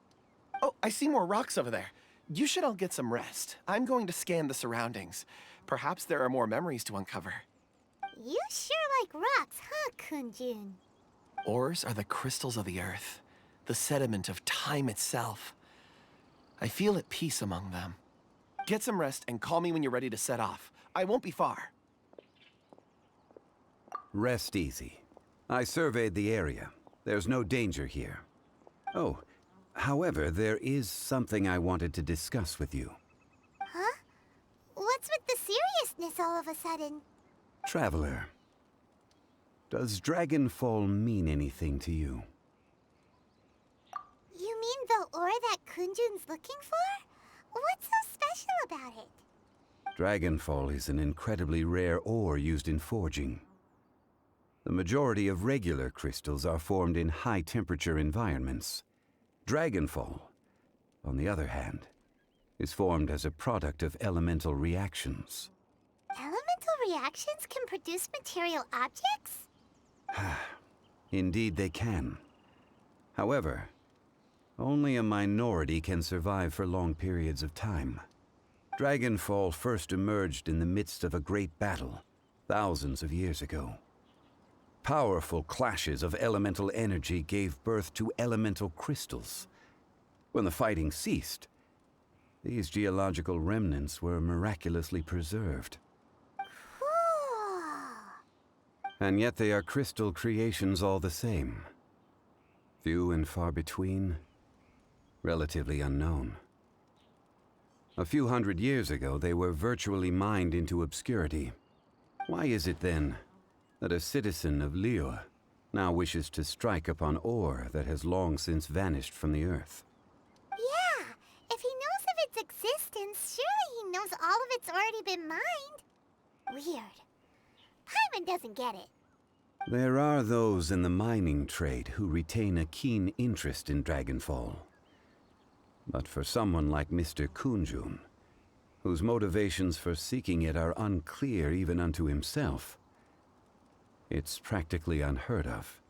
S7: Oh, I see more rocks over there. You should all get some rest. I'm going to scan the surroundings. Perhaps there are more memories to uncover.
S2: You sure like rocks, huh, Kunjun?
S7: Ores are the crystals of the earth, the sediment of time itself. I feel at peace among them. Get some rest and call me when you're ready to set off. I won't be far.
S3: Rest easy. I surveyed the area. There's no danger here. Oh, however, there is something I wanted to discuss with you.
S2: Huh? What's with the seriousness all of a sudden?
S3: Traveler, does Dragonfall mean anything to you?
S2: You mean the ore that Kunjun's looking for? What's so special about it?
S3: Dragonfall is an incredibly rare ore used in forging. The majority of regular crystals are formed in high-temperature environments. Dragonfall, on the other hand, is formed as a product of elemental reactions.
S2: Elemental reactions can produce material objects?
S3: Indeed they can. However, only a minority can survive for long periods of time. Dragonfall first emerged in the midst of a great battle, thousands of years ago. Powerful clashes of elemental energy gave birth to elemental crystals. When the fighting ceased, these geological remnants were miraculously preserved.
S2: Cool.
S3: And yet they are crystal creations all the same. Few and far between, relatively unknown. A few hundred years ago, they were virtually mined into obscurity. Why is it then that a citizen of Liyue now wishes to strike upon ore that has long since vanished from the earth?
S2: Yeah, its existence, surely he knows all of it's already been mined. Weird. Paimon doesn't get it.
S3: There are those in the mining trade who retain a keen interest in Dragonfall. But for someone like Mr. Kunjun, whose motivations for seeking it are unclear even unto himself, it's practically unheard of.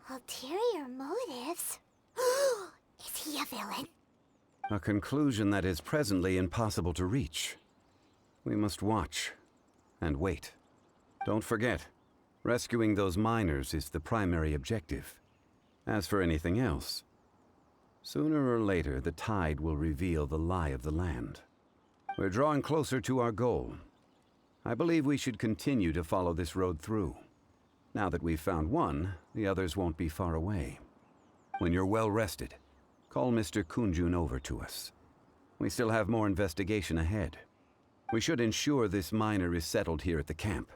S2: Ulterior motives? Is he a villain?
S3: A conclusion that is presently impossible to reach. We must watch and wait. Don't forget, rescuing those miners is the primary objective. As for anything else, sooner or later the tide will reveal the lie of the land. We're drawing closer to our goal. I believe we should continue to follow this road through. Now that we've found one, the others won't be far away. When you're well rested, call Mr. Kunjun over to us. We still have more investigation ahead. We should ensure this miner is settled here at the camp.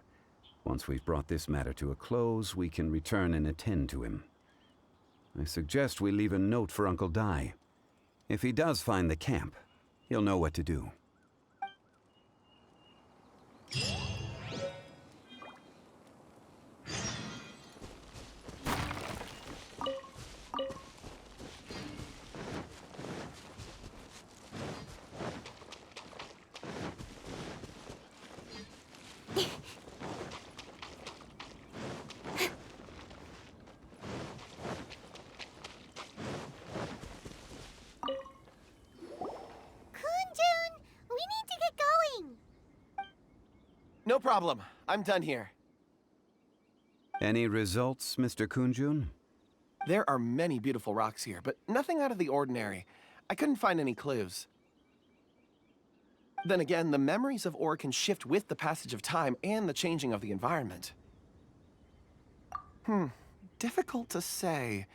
S3: Once we've brought this matter to a close, we can return and attend to him. I suggest we leave a note for Uncle Dai. If he does find the camp, he'll know what to do.
S7: No problem. I'm done here.
S3: Any results, Mr. Kunjun?
S7: There are many beautiful rocks here, but nothing out of the ordinary. I couldn't find any clues. Then again, the memories of ore can shift with the passage of time and the changing of the environment. Difficult to say.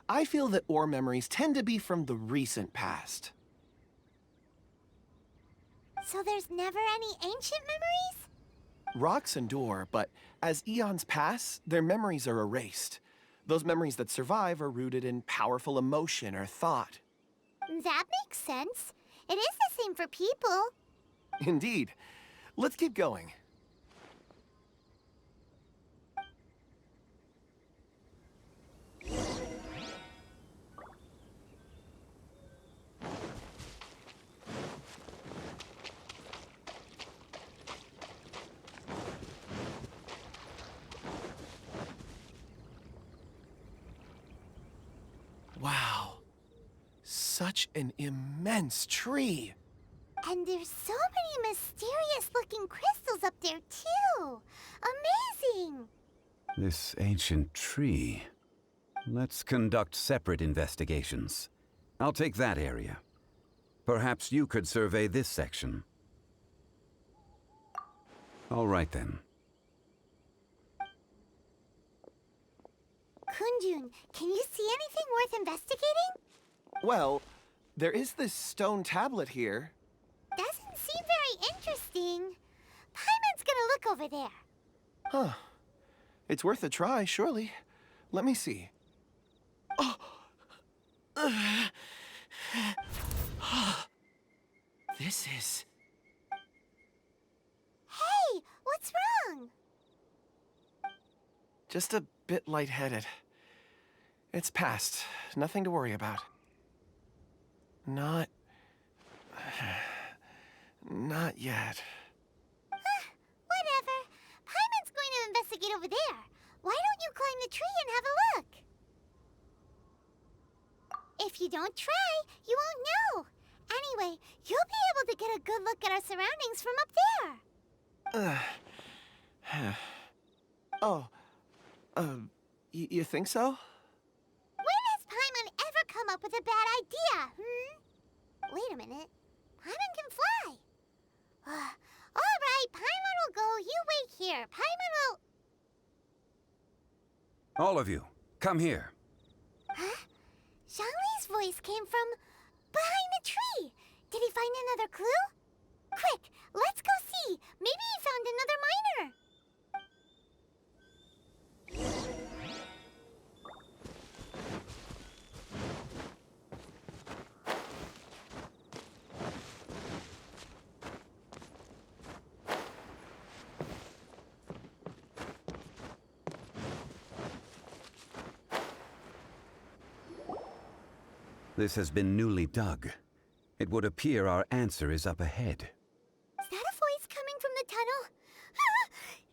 S7: I feel that ore memories tend to be from the recent past.
S2: So there's never any ancient memories?
S7: Rocks endure, but as eons pass, their memories are erased. Those memories that survive are rooted in powerful emotion or thought.
S2: That makes sense. It is the same for people.
S7: Indeed. Let's keep going. Wow. Such an immense tree.
S2: And there's so many mysterious-looking crystals up there, too. Amazing!
S3: This ancient tree. Let's conduct separate investigations. I'll take that area. Perhaps you could survey this section. All right, then.
S2: Kunjun, can you see anything worth investigating?
S7: Well, there is this stone tablet here.
S2: Doesn't seem very interesting. Paimon's gonna look over there.
S7: Huh. It's worth a try, surely. Let me see. Oh! This is...
S2: Hey, what's wrong?
S7: Just a bit lightheaded. It's past. Nothing to worry about. Not yet.
S2: Whatever. Paimon's going to investigate over there. Why don't you climb the tree and have a look? If you don't try, you won't know. Anyway, you'll be able to get a good look at our surroundings from up there.
S7: You think so?
S2: When has Paimon ever come up with a bad idea, Wait a minute. Paimon can fly. All right, Paimon will go. You wait here. Paimon will...
S3: All of you, come here.
S2: Huh? Zhongli's voice came from behind the tree. Did he find another clue? Quick, let's go see. Maybe he found another miner.
S3: This has been newly dug. It would appear our answer is up ahead.
S2: Is that a voice coming from the tunnel?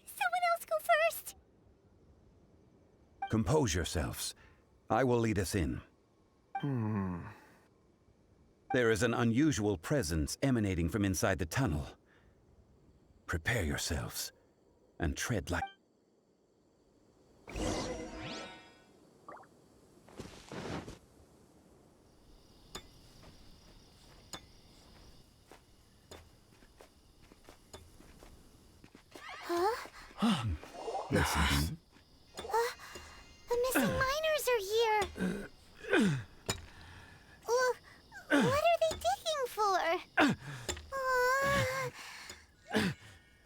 S2: Someone else go first!
S3: Compose yourselves. I will lead us in. There is an unusual presence emanating from inside the tunnel. Prepare yourselves and tread like... Listen.
S2: The missing miners are here. What are they digging for?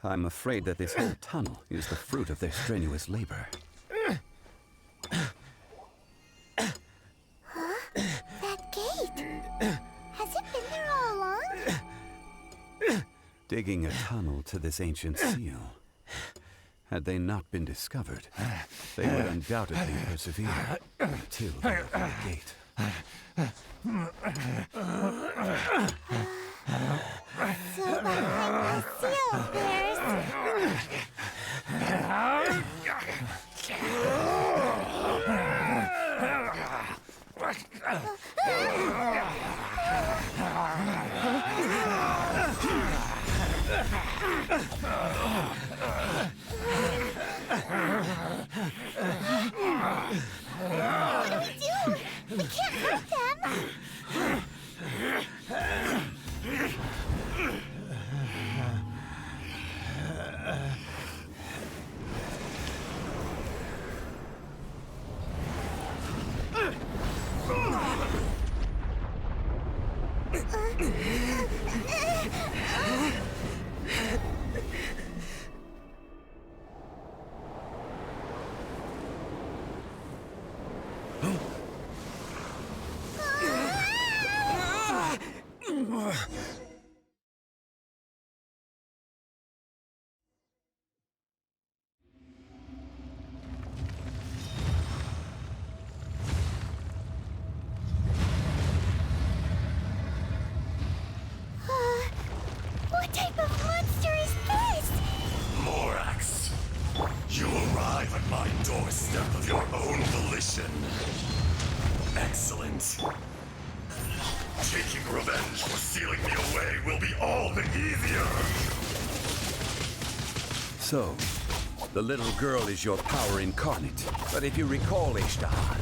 S3: I'm afraid that this whole tunnel is the fruit of their strenuous labor.
S2: That gate. Has it been there all along?
S3: Digging a tunnel to this ancient seal. Had they not been discovered, they would undoubtedly persevere until they opened the gate.
S2: So behind the seal, there's... What do we do? We can't hurt them! What type of monster is this?
S9: Morax, you arrive at my doorstep of your own volition. Excellent. Taking revenge for sealing me away will be all the easier.
S3: So, the little girl is your power incarnate. But if you recall, Azhdaha,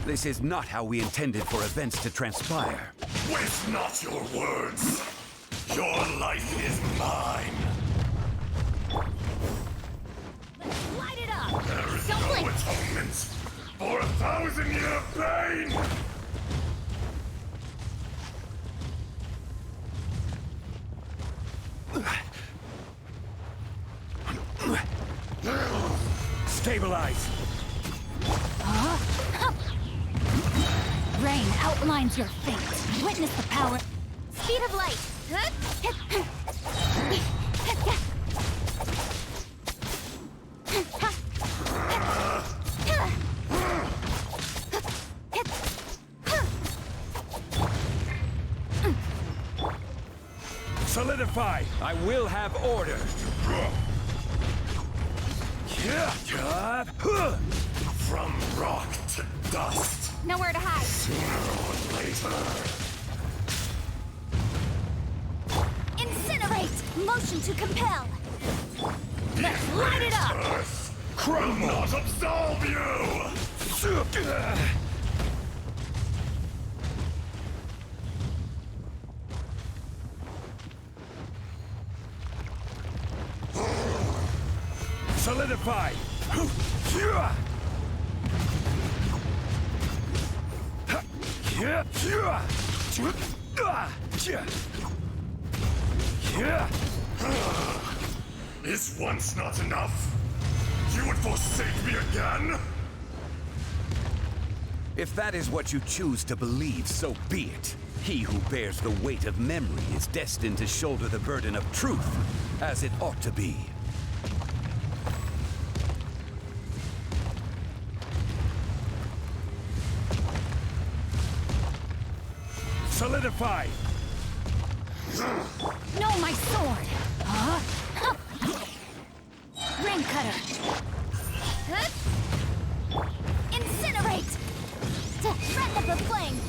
S3: this is not how we intended for events to transpire.
S9: Waste not your words. Your life is mine.
S4: Let's light it up!
S9: There is no atonement for 1,000-year pain.
S6: Stabilize!
S1: Rain outlines your fate. Witness the power.
S2: Speed of light.
S6: Solidify! I will have order!
S9: From rock to dust.
S2: Nowhere to hide.
S9: Sooner or later.
S2: Incinerate! Motion to compel. Let's light it up!
S9: Earth will not absolve you!
S6: Solidify!
S9: Is once not enough? You would forsake me again?
S3: If that is what you choose to believe, so be it. He who bears the weight of memory is destined to shoulder the burden of truth, as it ought to be.
S9: Solidify!
S1: No, my sword! Rain cutter! Incinerate! Breath of the flame!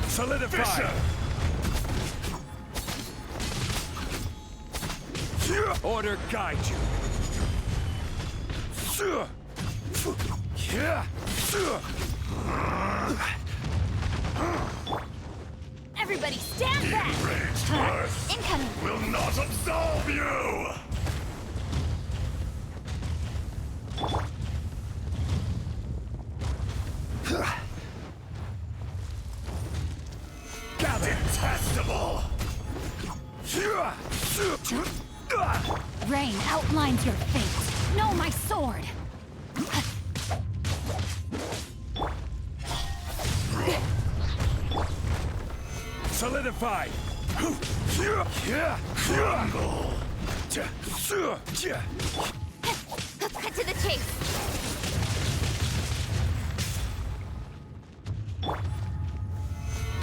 S9: Solidify! Order guide you.
S1: Everybody stand back!
S9: Enraged birth
S1: Incoming!
S9: will not absolve you! Gather! Detestable!
S1: Rain outlines your fate. Know my sword!
S9: Solidify! Crumble!
S1: Cut to the chase!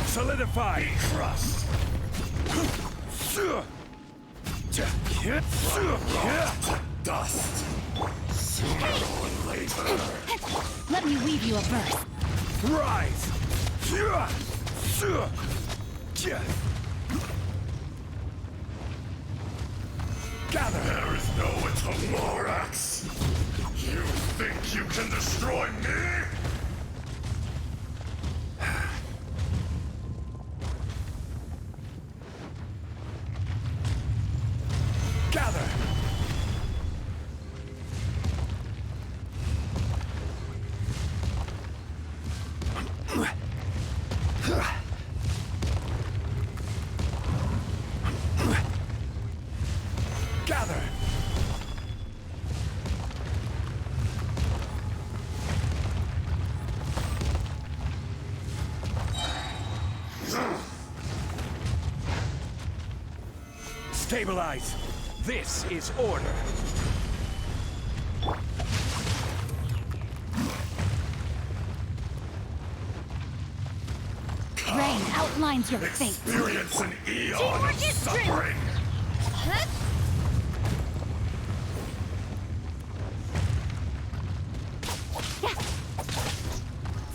S9: Solidify! Crust! Dust! Sooner or later!
S1: Let me weave you a verse.
S9: Rise! Gather! There is no Atomorax! You think you can destroy me? Gather! Gather! Stabilize! This is order!
S1: Rain outlines your fate.
S9: Experience an eon of suffering!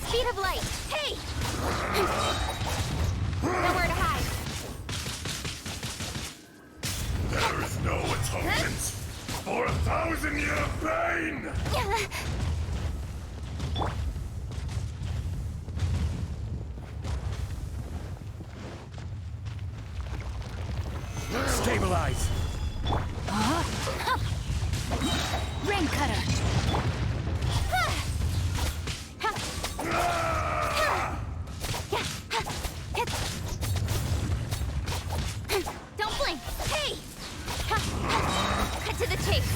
S1: Speed of light. Hey! Nowhere to hide.
S9: There is no atonement for 1,000-year pain! Stabilize!
S1: Rain cutter. Don't blink. Hey! Cut to the chase.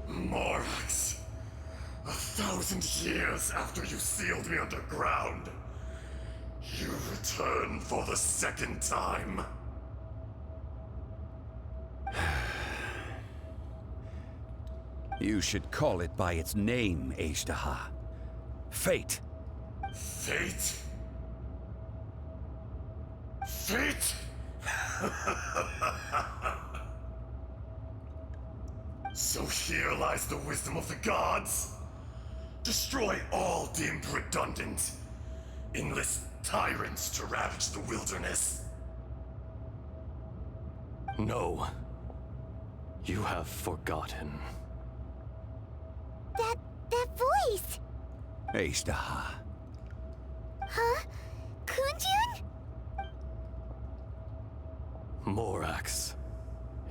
S9: Morax, 1,000 years after you sealed me underground, you return for the second time. You should call it by its name, Azhdaha. Fate. Fate? Fate? So here lies the wisdom of the gods. Destroy all deemed redundant. Enlist tyrants to ravage the wilderness.
S13: No. You have forgotten.
S2: That voice!
S3: Azhdaha.
S2: Huh? Kunjun?
S13: Morax.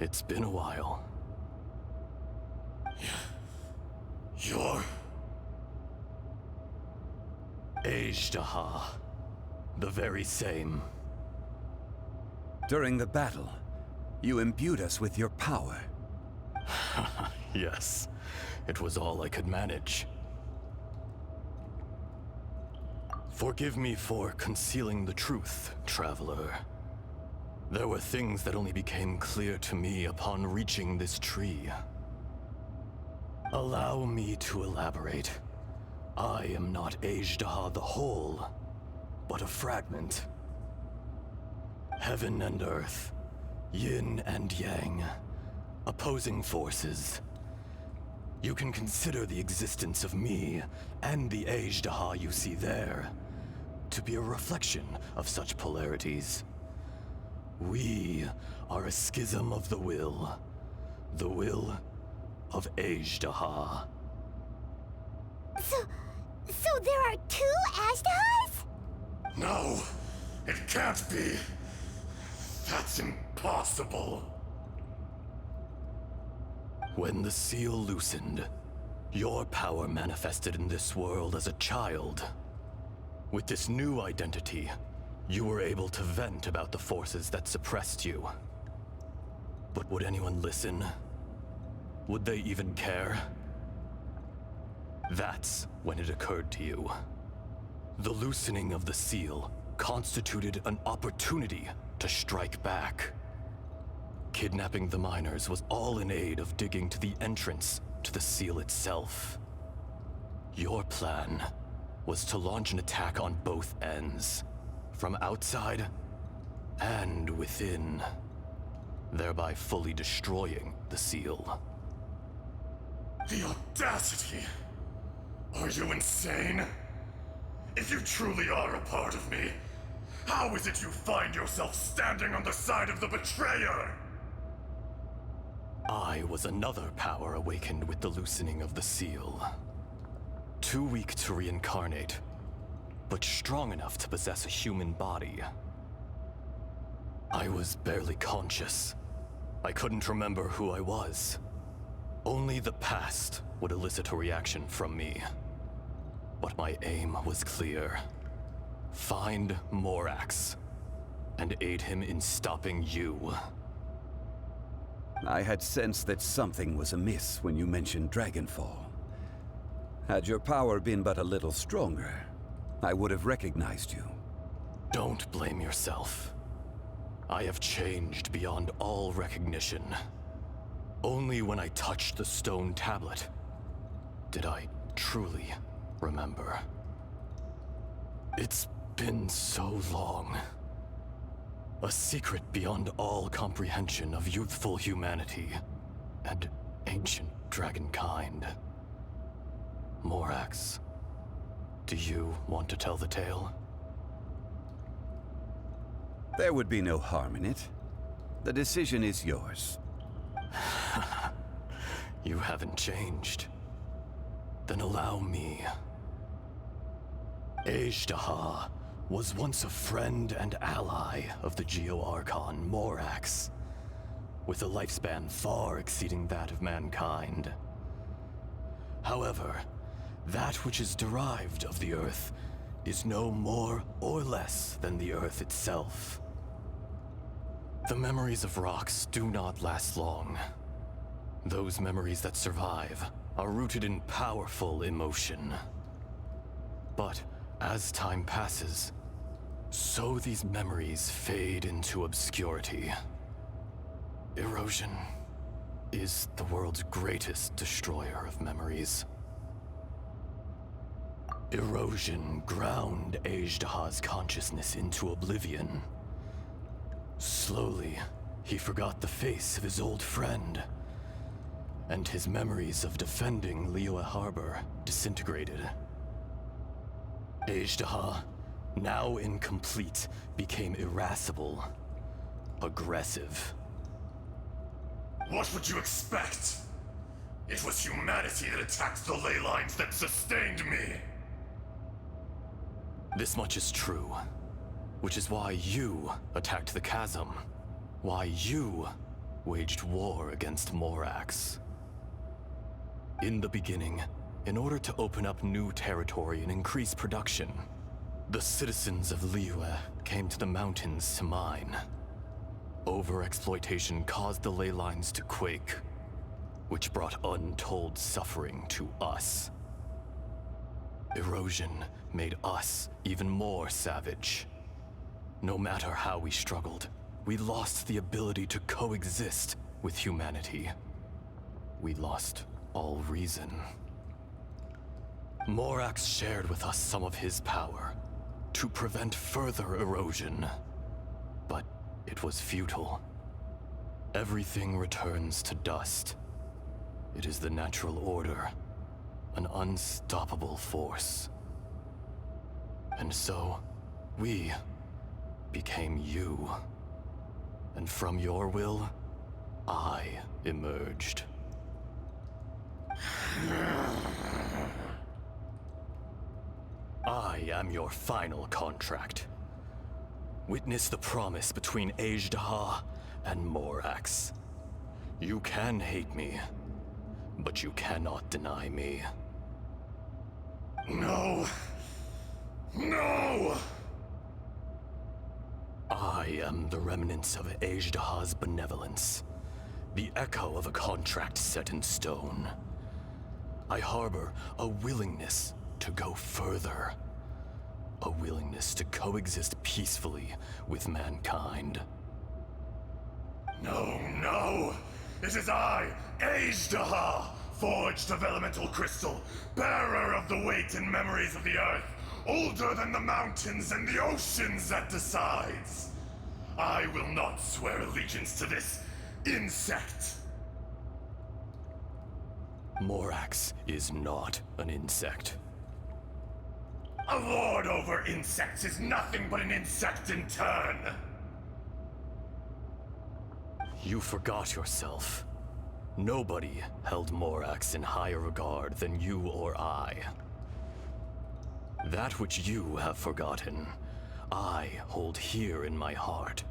S13: It's been a while.
S9: You're...
S13: Azhdaha. The very same.
S3: During the battle, you imbued us with your power.
S13: Yes. It was all I could manage. Forgive me for concealing the truth, traveler. There were things that only became clear to me upon reaching this tree. Allow me to elaborate. I am not Azhdaha the whole, but a fragment. Heaven and earth, yin and yang, opposing forces. You can consider the existence of me and the Azhdaha you see there to be a reflection of such polarities. We are a schism of the will of Azhdaha.
S2: So there are two Azhdahas?
S9: No, it can't be. That's impossible.
S13: When the seal loosened, your power manifested in this world as a child. With this new identity, you were able to vent about the forces that suppressed you. But would anyone listen? Would they even care? That's when it occurred to you. The loosening of the seal constituted an opportunity to strike back. Kidnapping the miners was all in aid of digging to the entrance to the seal itself. Your plan was to launch an attack on both ends, from outside and within, thereby fully destroying the seal.
S9: The audacity! Are you insane? If you truly are a part of me, how is it you find yourself standing on the side of the betrayer?
S13: I was another power awakened with the loosening of the seal. Too weak to reincarnate, but strong enough to possess a human body. I was barely conscious. I couldn't remember who I was. Only the past would elicit a reaction from me. But my aim was clear. Find Morax, and aid him in stopping you.
S3: I had sensed that something was amiss when you mentioned Dragonfall. Had your power been but a little stronger, I would have recognized you.
S13: Don't blame yourself. I have changed beyond all recognition. Only when I touched the stone tablet did I truly remember. It's been so long. A secret beyond all comprehension of youthful humanity and ancient dragonkind. Morax, do you want to tell the tale?
S3: There would be no harm in it. The decision is yours.
S13: You haven't changed. Then allow me. Azhdaha was once a friend and ally of the Geo-Archon Morax, with a lifespan far exceeding that of mankind. However, that which is derived of the Earth is no more or less than the Earth itself. The memories of rocks do not last long. Those memories that survive are rooted in powerful emotion. But as time passes, so these memories fade into obscurity. Erosion is the world's greatest destroyer of memories. Erosion ground Azhdaha's consciousness into oblivion. Slowly, he forgot the face of his old friend, and his memories of defending Liyue Harbor disintegrated. Azhdaha, now incomplete, became irascible, aggressive.
S9: What would you expect? It was humanity that attacked the ley lines that sustained me.
S13: This much is true, which is why you attacked the chasm, why you waged war against Morax. In the beginning, in order to open up new territory and increase production, the citizens of Liyue came to the mountains to mine. Overexploitation caused the ley lines to quake, which brought untold suffering to us. Erosion made us even more savage. No matter how we struggled, we lost the ability to coexist with humanity. We lost all reason. Morax shared with us some of his power to prevent further erosion. But it was futile. Everything returns to dust. It is the natural order, an unstoppable force. And so, we became you. And from your will, I emerged. I am your final contract. Witness the promise between Azhdaha and Morax. You can hate me, but you cannot deny me.
S9: No! No!
S13: I am the remnants of Azhdaha's benevolence, the echo of a contract set in stone. I harbor a willingness to go further, a willingness to coexist peacefully with mankind.
S9: No, no! It is I, Azhdaha, forged of elemental crystal, bearer of the weight and memories of the earth, older than the mountains and the oceans that decides. I will not swear allegiance to this insect.
S13: Morax is not an insect.
S9: A lord over insects is nothing but an insect in turn.
S13: You forgot yourself. Nobody held Morax in higher regard than you or I. That which you have forgotten, I hold here in my heart.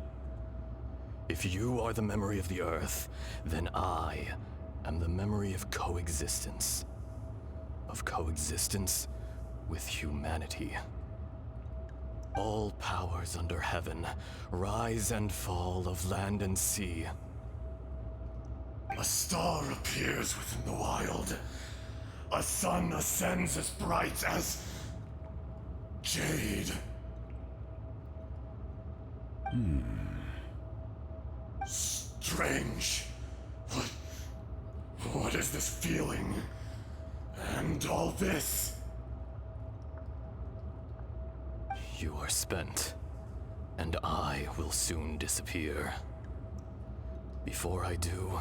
S13: If you are the memory of the Earth, then I am the memory of coexistence. Of coexistence with humanity. All powers under heaven, rise and fall of land and sea.
S9: A star appears within the wild. A sun ascends as bright as jade. Strange. What is this feeling? And all this?
S13: You are spent, and I will soon disappear. Before I do,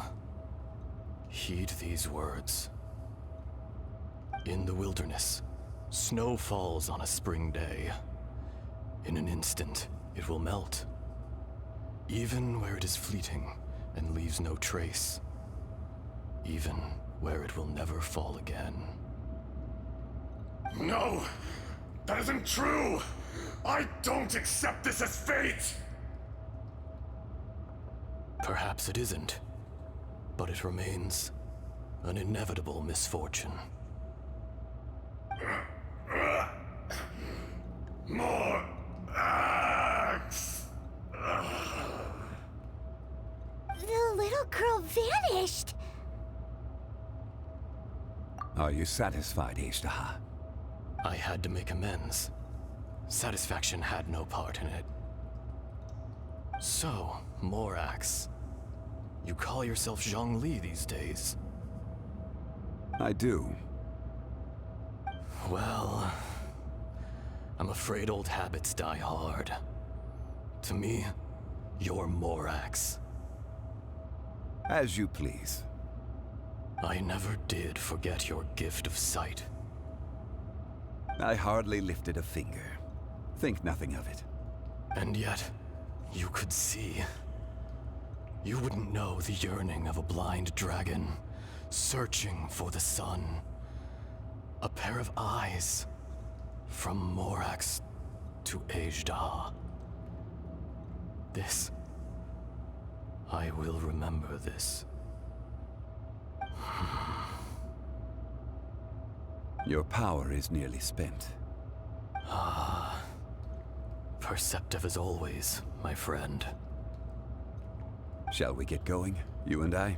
S13: heed these words. In the wilderness, snow falls on a spring day. In an instant, it will melt. Even where it is fleeting and leaves no trace. Even where it will never fall again.
S9: No! That isn't true! I don't accept this as fate!
S13: Perhaps it isn't, but it remains an inevitable misfortune.
S9: More axe!
S2: The little girl vanished!
S3: Are you satisfied, Azhdaha?
S13: I had to make amends. Satisfaction had no part in it. So, Morax, you call yourself Zhongli these days?
S3: I do.
S13: Well, I'm afraid old habits die hard. To me, you're Morax.
S3: As you please.
S13: I never did forget your gift of sight.
S3: I hardly lifted a finger. Think nothing of it.
S13: And yet, you could see. You wouldn't know the yearning of a blind dragon, searching for the sun. A pair of eyes, from Morax to Azhdaha. This, I will remember this.
S3: Your power is nearly spent.
S13: Perceptive as always, my friend.
S3: Shall we get going, you and I?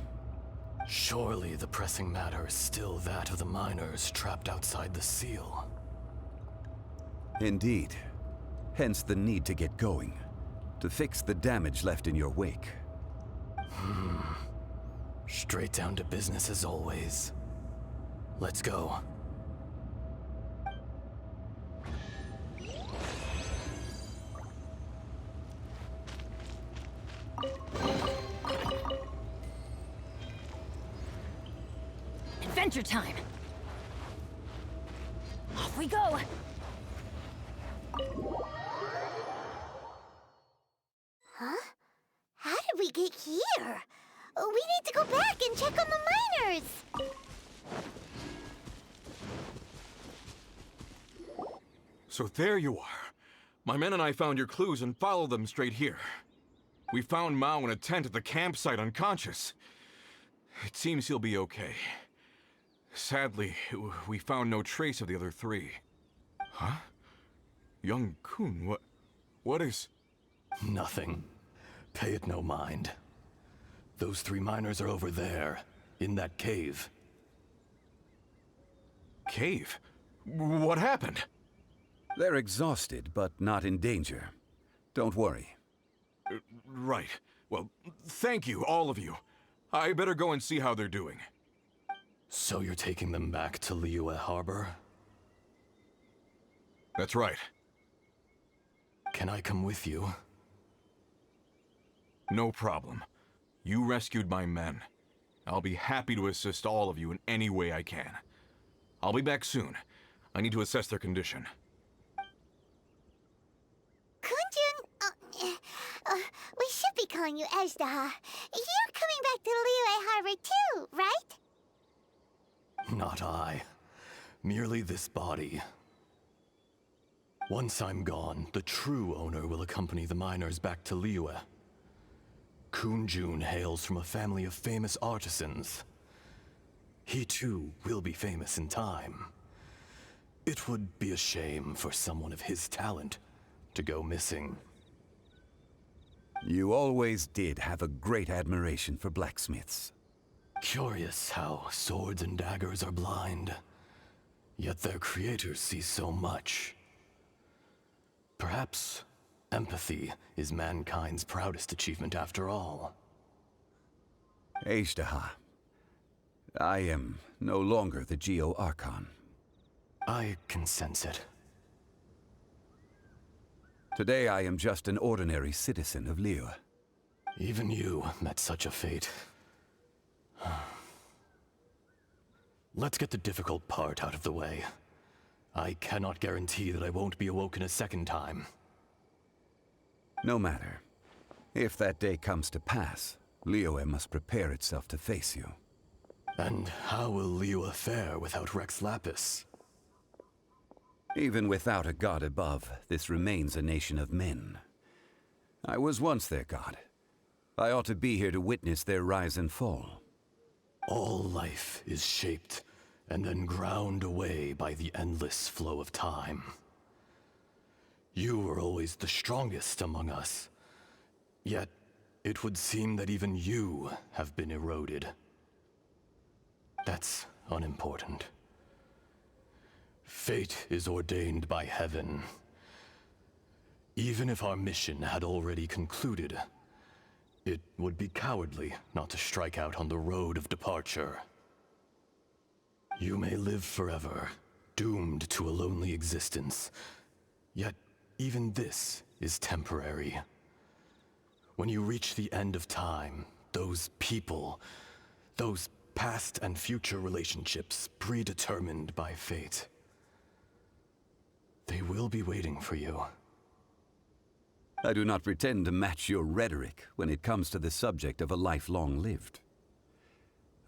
S13: Surely the pressing matter is still that of the miners trapped outside the seal.
S3: Indeed. Hence the need to get going, to fix the damage left in your wake.
S13: Straight down to business as always. Let's go.
S1: Adventure time! Off we go!
S2: Huh? How did we get here? We need to go back and check on the miners!
S5: So there you are. My men and I found your clues and followed them straight here. We found Mao in a tent at the campsite unconscious. It seems he'll be okay. Sadly, we found no trace of the other three. Huh? Young Kun, what is...
S13: Nothing. Pay it no mind. Those three miners are over there, in that cave.
S5: Cave? What happened?
S3: They're exhausted, but not in danger. Don't worry.
S5: Right. Well, thank you, all of you. I better go and see how they're doing.
S13: So you're taking them back to Liyue Harbor?
S5: That's right.
S13: Can I come with you?
S5: No problem. You rescued my men. I'll be happy to assist all of you in any way I can. I'll be back soon. I need to assess their condition.
S2: Kunjun, we should be calling you Azhdaha. You're coming back to Liyue Harbor too, right?
S13: Not I. Merely this body. Once I'm gone, the true owner will accompany the miners back to Liyue. Kunjun hails from a family of famous artisans. He too will be famous in time. It would be a shame for someone of his talent to go missing.
S3: You always did have a great admiration for blacksmiths.
S13: Curious how swords and daggers are blind, yet their creators see so much. Perhaps empathy is mankind's proudest achievement after all.
S3: Azhdaha, I am no longer the Geo-Archon.
S13: I can sense it.
S3: Today I am just an ordinary citizen of Liyue.
S13: Even you met such a fate. Let's get the difficult part out of the way. I cannot guarantee that I won't be awoken a second time.
S3: No matter. If that day comes to pass, Liyue must prepare itself to face you.
S13: And how will Liyue fare without Rex Lapis?
S3: Even without a god above, this remains a nation of men. I was once their god. I ought to be here to witness their rise and fall.
S13: All life is shaped and then ground away by the endless flow of time. You were always the strongest among us. Yet, it would seem that even you have been eroded. That's unimportant. Fate is ordained by heaven. Even if our mission had already concluded, it would be cowardly not to strike out on the road of departure. You may live forever, doomed to a lonely existence. Yet, even this is temporary. When you reach the end of time, those people, those past and future relationships predetermined by fate, they will be waiting for you.
S3: I do not pretend to match your rhetoric when it comes to the subject of a life long lived.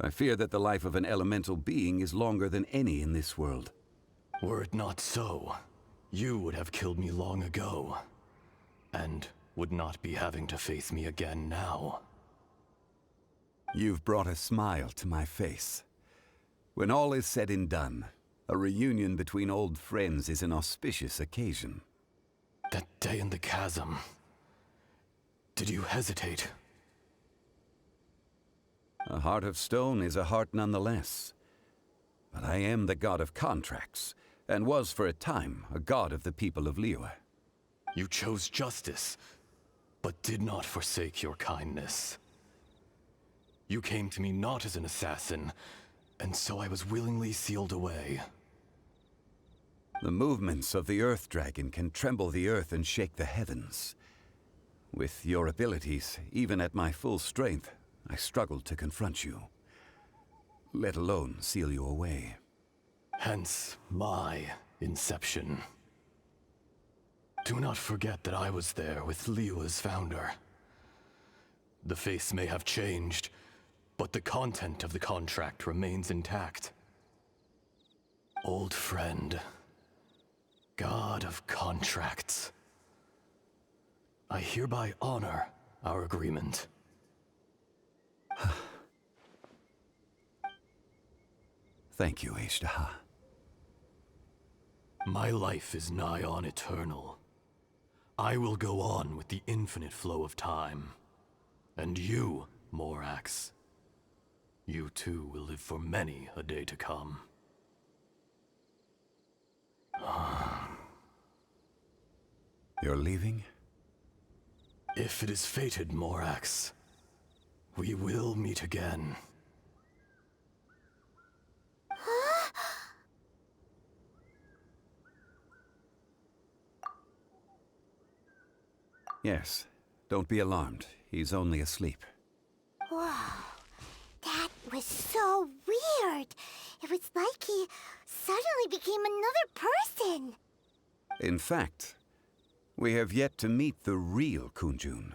S3: I fear that the life of an elemental being is longer than any in this world.
S13: Were it not so, you would have killed me long ago, and would not be having to face me again now.
S3: You've brought a smile to my face. When all is said and done, a reunion between old friends is an auspicious occasion.
S13: That day in the chasm, did you hesitate?
S3: A heart of stone is a heart nonetheless. But I am the god of contracts, and was for a time a god of the people of Liyue.
S13: You chose justice, but did not forsake your kindness. You came to me not as an assassin, and so I was willingly sealed away.
S3: The movements of the Earth Dragon can tremble the earth and shake the heavens. With your abilities, even at my full strength, I struggled to confront you, let alone seal you away.
S13: Hence my inception. Do not forget that I was there with Liyue's founder. The face may have changed, but the content of the contract remains intact. Old friend, God of contracts, I hereby honor our agreement.
S3: Thank you, Azhdaha.
S13: My life is nigh on eternal. I will go on with the infinite flow of time. And you, Morax, you too will live for many a day to come.
S3: You're leaving?
S13: If it is fated, Morax, we will meet again.
S3: Yes. Don't be alarmed. He's only asleep.
S2: Whoa. That was so weird. It was like he suddenly became another person.
S3: In fact, we have yet to meet the real Kunjun.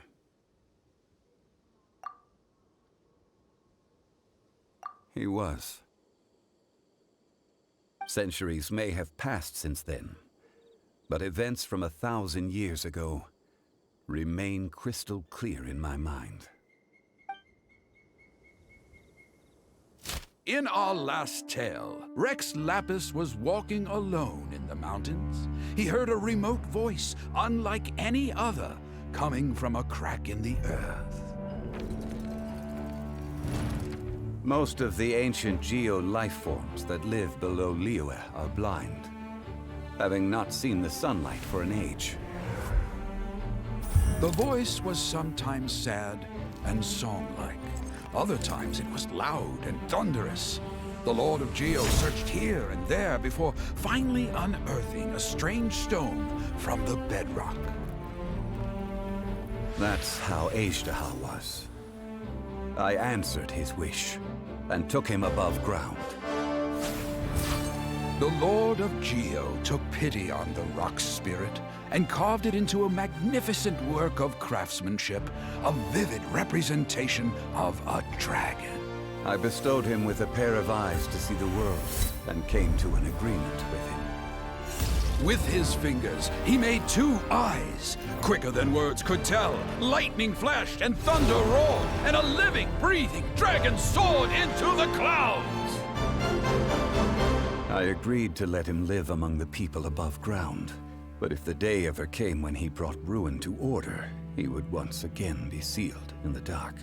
S3: He was. Centuries may have passed since then, but events from 1,000 years ago remain crystal clear in my mind.
S6: In our last tale, Rex Lapis was walking alone in the mountains. He heard a remote voice, unlike any other, coming from a crack in the earth.
S3: Most of the ancient geo-life forms that live below Liyue are blind, having not seen the sunlight for an age.
S6: The voice was sometimes sad and song-like. Other times it was loud and thunderous. The Lord of Geo searched here and there before finally unearthing a strange stone from the bedrock.
S3: That's how Azhdaha was. I answered his wish and took him above ground.
S6: The Lord of Geo took pity on the rock spirit and carved it into a magnificent work of craftsmanship, a vivid representation of a dragon.
S3: I bestowed him with a pair of eyes to see the world and came to an agreement with him.
S6: With his fingers, he made 2 eyes, quicker than words could tell. Lightning flashed and thunder roared, and a living, breathing dragon soared into the clouds.
S3: I agreed to let him live among the people above ground. But if the day ever came when he brought ruin to order, he would once again be sealed in the dark.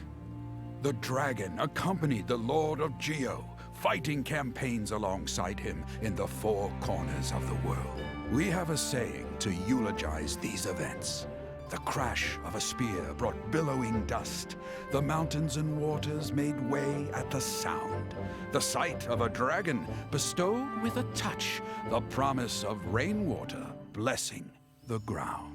S6: The dragon accompanied the Lord of Geo, fighting campaigns alongside him in the 4 corners of the world. We have a saying to eulogize these events. The crash of a spear brought billowing dust. The mountains and waters made way at the sound. The sight of a dragon bestowed with a touch the promise of rainwater blessing the ground.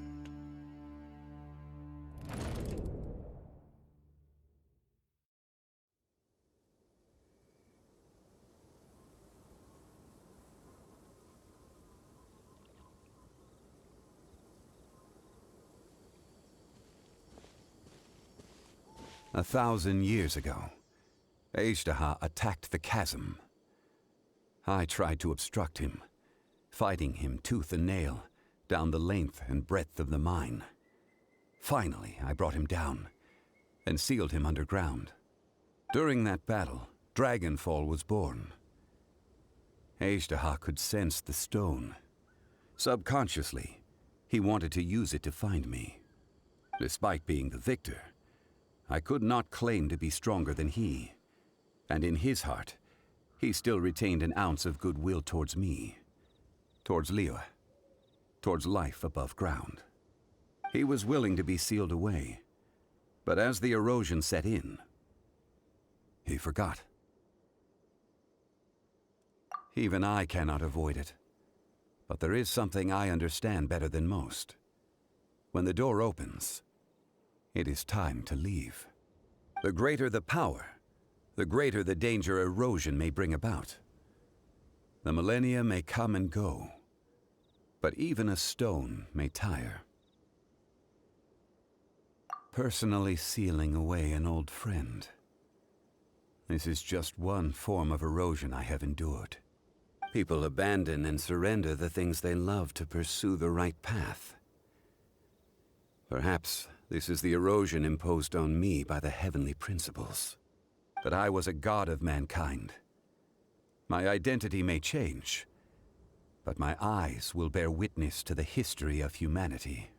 S3: A 1,000 years ago, Azhdaha attacked the chasm. I tried to obstruct him, fighting him tooth and nail down the length and breadth of the mine. Finally, I brought him down and sealed him underground. During that battle, Dragonfall was born. Azhdaha could sense the stone. Subconsciously, he wanted to use it to find me. Despite being the victor, I could not claim to be stronger than he, and in his heart, he still retained an ounce of goodwill towards me. towards Liyue, towards life above ground. He was willing to be sealed away, but as the erosion set in, he forgot. Even I cannot avoid it, but there is something I understand better than most. When the door opens, it is time to leave. The greater the power, the greater the danger erosion may bring about. The millennia may come and go, but even a stone may tire. Personally sealing away an old friend. This is just one form of erosion I have endured. People abandon and surrender the things they love to pursue the right path. Perhaps this is the erosion imposed on me by the heavenly principles. But I was a god of mankind. My identity may change, but my eyes will bear witness to the history of humanity.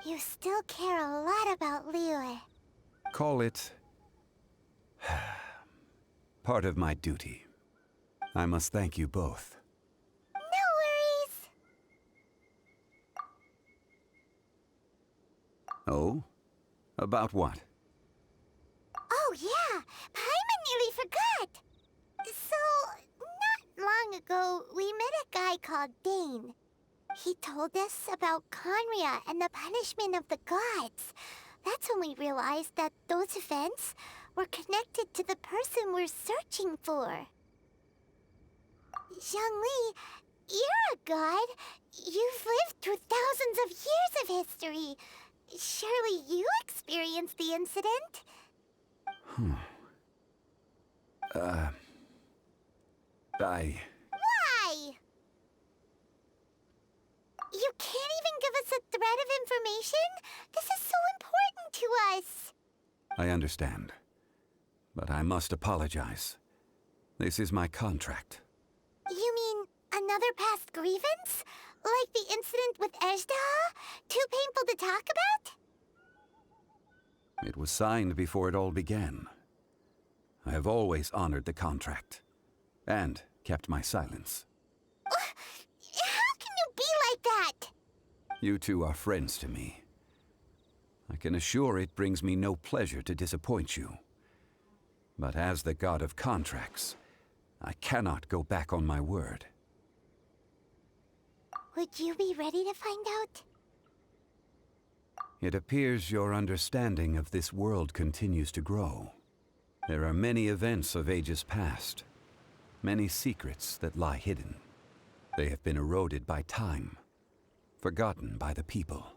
S2: You still care a lot about Liyue.
S3: Call it part of my duty. I must thank you both.
S2: No worries.
S3: Oh? About what?
S2: Oh yeah, Paimon nearly forgot. So, not long ago, we met a guy called Dane. He told us about Conria and the punishment of the gods. That's when we realized that those events were connected to the person we're searching for. Zhongli, you're a god. You've lived through thousands of years of history. Surely you experienced the incident?
S3: Why?
S2: You can't even give us a thread of information? This is so important to us.
S3: I understand. But I must apologize. This is my contract.
S2: You mean another past grievance? Like the incident with Azhdaha? Too painful to talk about?
S3: It was signed before it all began. I have always honored the contract. And kept my silence.
S2: How can you be like that?
S3: You two are friends to me. I can assure it brings me no pleasure to disappoint you. But as the god of contracts, I cannot go back on my word.
S2: Would you be ready to find out?
S3: It appears your understanding of this world continues to grow. There are many events of ages past, many secrets that lie hidden. They have been eroded by time, forgotten by the people,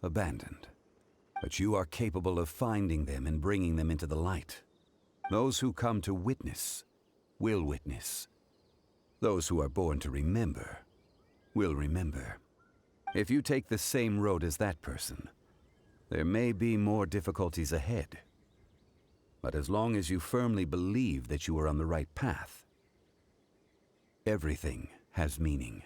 S3: abandoned. But you are capable of finding them and bringing them into the light. Those who come to witness will witness. Those who are born to remember will remember. If you take the same road as that person, there may be more difficulties ahead. But as long as you firmly believe that you are on the right path, everything has meaning.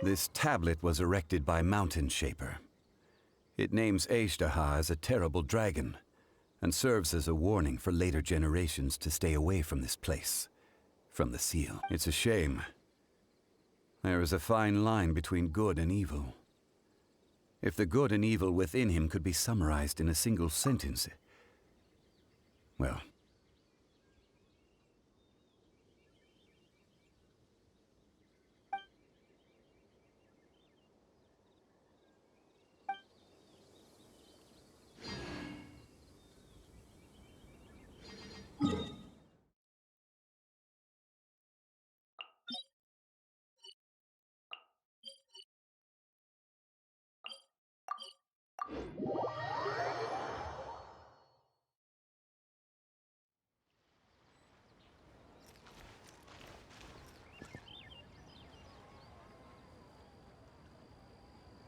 S3: This tablet was erected by Mountain Shaper. It names Azhdaha as a terrible dragon, and serves as a warning for later generations to stay away from this place, from the seal. It's a shame. There is a fine line between good and evil. If the good and evil within him could be summarized in a single sentence, well,